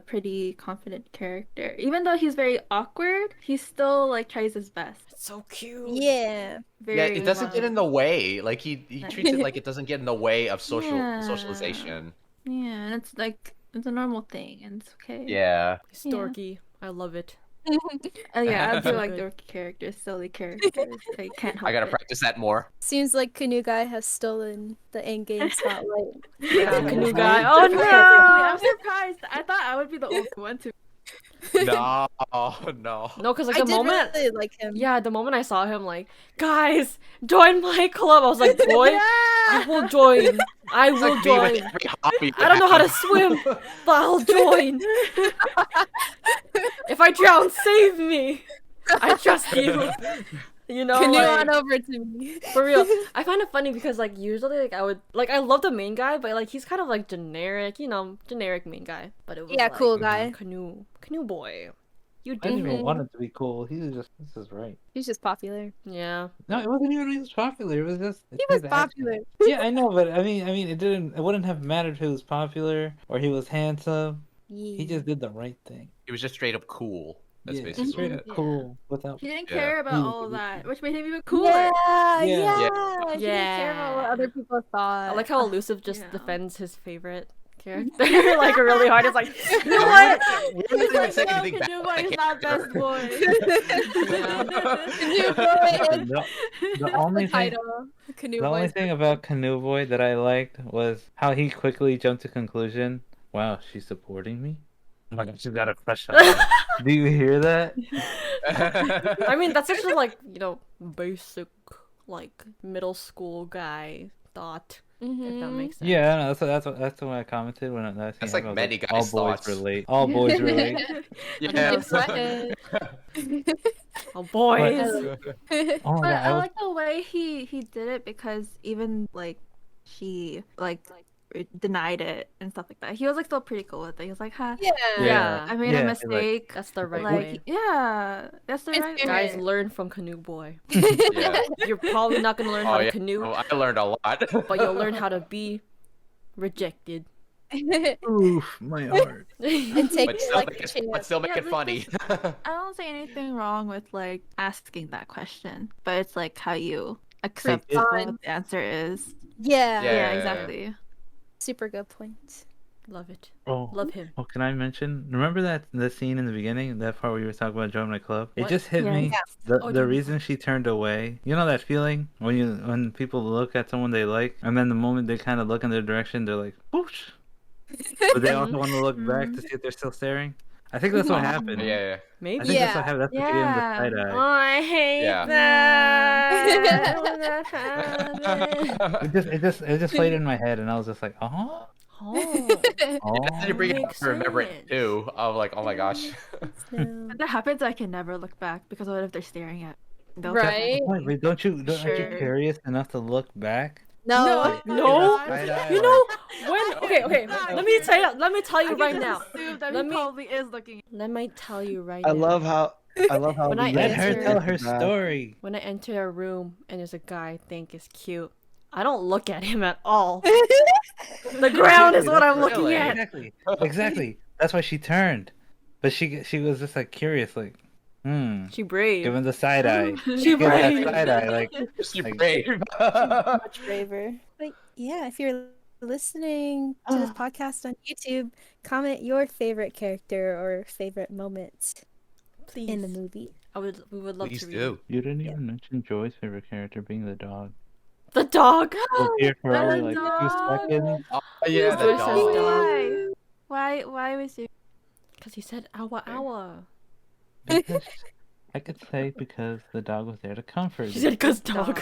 pretty confident character. Even though he's very awkward, he still like tries his best. So cute. Yeah. Very Yeah, it doesn't get in the way. Like he Nice. treats it like it doesn't get in the way of Yeah. socialization. Yeah, and it's like it's a normal thing, and it's okay. Yeah. He's dorky. I love it. Oh yeah, I do So like good. dorky characters, silly characters. I can't help I gotta it. practice that more. Seems like Canoe Guy has stolen the Endgame spotlight. Yeah, canoe Right. guy. Oh I'm no! surprised. I thought I would be the only one to. No, no. No, because like I the did moment, really like him. yeah, the moment I saw him, like, guys, join my club. I was like, boy, I will join. I will Like me with join. every hobby I don't know how to have. swim, but I'll join. If I drown, save me. I trust you. You know, Canoe like, on over to me. for real. I find it funny because like usually like I would like I love the main guy, but like he's kind of like generic, you know, generic main guy. But it was Yeah, like, cool guy. Canoe boy. You I did didn't even Mhm. want it to be cool. He was just, this is right. He's just popular. Yeah. No, it wasn't even he was popular. It was just He was his action. popular. Yeah, I know, but I mean, it wouldn't have mattered if he was popular or he was handsome. He just did the right thing. He was just straight up cool. That's Yeah, basically straight it. up cool without. He didn't Yeah. care about all of that, which made him even cooler. Yeah, Yeah. yeah. He didn't care about what other people thought. I like how Elusive just Yeah. defends his favorite character like really hard. It's like, you know No, what? we didn't even say No, anything bad Canoe about Boy the is not best character. boy. Canoe Boy. The only thing, Title. Canoe the only Boy. thing about Canoe Boy that I liked was how he quickly jumped to conclusion. Wow, she's supporting me. Oh my god, she's got a crush on me. Do you hear that? I mean, that's such a like, you know, basic like middle school guy thought. If that makes sense. Yeah, no, that's what I commented when I That's seen like it. I was many all guys' boys thoughts. relate. All boys relate. Yeah. It's right. Oh boys. Oh my But god, I like the way he did it because even like he like denied it and stuff like that. He was like still pretty cool with it. He was like, "Huh, Yeah. Yeah. I made Yeah, a like- mistake." That's the right Like, way. yeah, that's the It's right fair. Guys, way. learn from Canoe Boy. Yeah. You're probably not gonna learn how Oh to yeah. canoe, Oh, I learned a lot. but you'll learn how to be rejected. oof, my heart. And take but it still, like make a it, champ. but still make Yeah, it but funny. I don't see anything wrong with like asking that question, but it's like how you accept it. what Fine. the answer is. Yeah. Yeah. Yeah, exactly. Super good point. Love it. Oh, Love him. oh, can I mention? Remember that the scene in the beginning, that part where you were talking about joining the club? It What? just hit Yeah. me. Yeah. The Oh, the join the reason she turned away. You know that feeling when people look at someone they like, and then the moment they kind of look in their direction, they're like, whoosh. But they also want to look back to see if they're still staring. I think that's what happened. Yeah. I Maybe. think that's what happened. That's the beginning of the Yeah. side Oh, eye. I hate Yeah. that. When that happened. It just played in my head, and I was just like, oh, Oh. Then you bring it up Makes to remember it sense. too. I'm like, oh my gosh. No. When that happens, I can never look back because what if they're staring at? Right? Wait, aren't you Sure. curious enough to look back? No. No. Side-eye, You know when? Okay. Let me tell you I right can now. just assume that Let he me- probably is looking. Let me tell you right I now. love how When I Let her enter- tell her story. When I enter a room and there's a guy I think is cute, I don't look at him at all. The ground is what I'm looking Really? at. Exactly. That's why she turned. But she was just like curious, like, She brave. give him the side eye. She Give him that brave. side eye, like, She like- brave. Much braver. But yeah, if you're listening to this podcast on YouTube, comment your favorite character or favorite moments Please. in the movie. We would love Please to read do. it. You didn't even mention Joy's favorite character being the dog. The dog. Was here for only like dog. 2 seconds. Oh, yeah, the Joy says dog. dog. Why was you? Because he said awa awa. Because I could say because the dog was there to comfort She me. said because dog.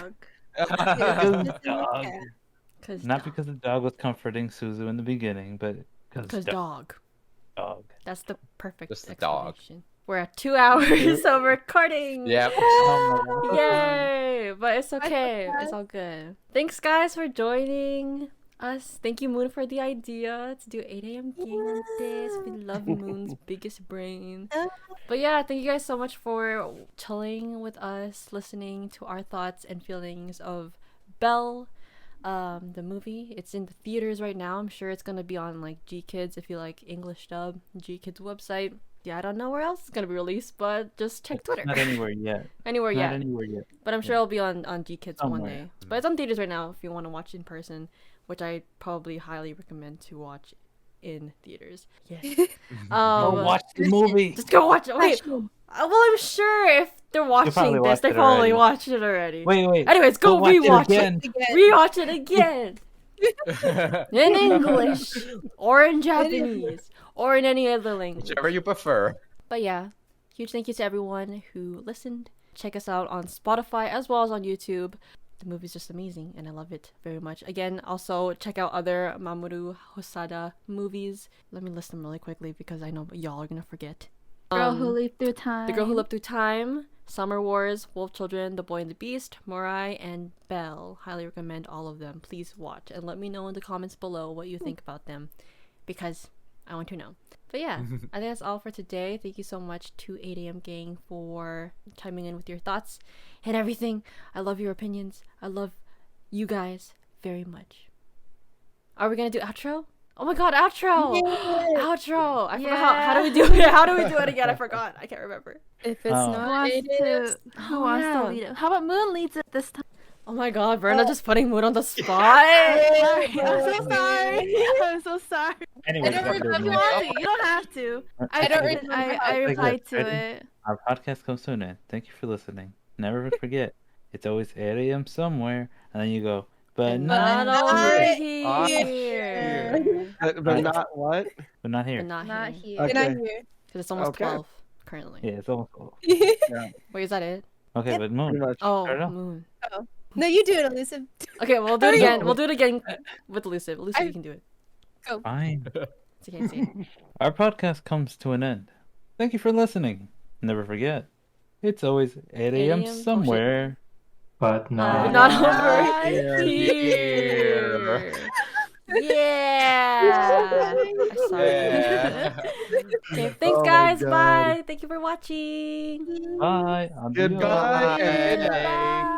Because the dog. Because Not because the dog was comforting Suzu in the beginning, but because dog. dog. That's the perfect Just the dog. explanation. We're at 2 hours of recording. Yep. Oh my God. Yay! But it's okay. It's all good. Thanks, guys, for joining us. Thank you, Moon, for the idea to do 8am Gaang on this. We love Moon's biggest brain. But yeah, thank you guys so much for chilling with us, listening to our thoughts and feelings of Belle, the movie. It's in the theaters right now. I'm sure it's gonna be on like G Kids if you like English dub. G Kids website. Yeah, I don't know where else it's gonna be released, but just check Twitter. Not anywhere yet. Anywhere Not yet. anywhere yet. But I'm sure it'll be on G Kids one Somewhere. day. But it's on theaters right now if you want to watch in person, which I probably highly recommend to watch in theaters. Yes. Go watch the movie. Just go watch it. Wait. Well, I'm sure if they're watching probably this, watched they it probably already. watched it already. Wait. Anyways, go watch rewatch it again. Rewatch it again. In English or in Japanese or in any other language. Whichever you prefer. But yeah, huge thank you to everyone who listened. Check us out on Spotify as well as on YouTube. The movie's just amazing and I love it very much. Again, also check out other Mamoru Hosada movies. Let me list them really quickly because I know y'all are gonna forget. Girl Who Leaped Through Time. The Girl Who Leapt Through Time, Summer Wars, Wolf Children, The Boy and the Beast, Morai, and Belle. Highly recommend all of them. Please watch and let me know in the comments below what you think about them because I want to know. But yeah, I think that's all for today. Thank you so much to 8am Gaang for chiming in with your thoughts and everything. I love your opinions. I love you guys very much. Are we gonna do outro? Oh my god, outro! Outro! I forgot how do we do it? How do we do it again? I forgot. I can't remember. If it's Oh. not Who wants to lead it? How about Moon leads it this time? Oh my god, Verna just putting Moon on the spot. I'm so sorry. I'm so sorry. Anyway, I don't fuck If it, you man. want to, you don't have to. I don't Okay. I replied to Ready? it. Our podcast comes to an end. Thank you for listening. Never forget, it's always 8 a.m. somewhere, and then you go, but Not not over here. here. but not what? But not here. But not Not here. here. Okay. You're not here. Because it's almost Okay. 12 currently. Yeah, it's almost full. Wait, is that it? Okay, Yep. but Pretty Moon. much. Oh, Start it off. Moon. No, you do it, Elusive. Okay, we'll do it again. We'll do it again with Elusive. Elusive, you can do it. Fine. It's okay, see. Our podcast comes to an end. Thank you for listening. Never forget, it's always 8 a.m. 8 a.m. somewhere. But not. Not over Here. here. Yeah. I'm sorry. Yeah. Okay, thanks Oh my guys. God. Bye. Thank you for watching. Bye. Adios. Goodbye. Bye. Bye.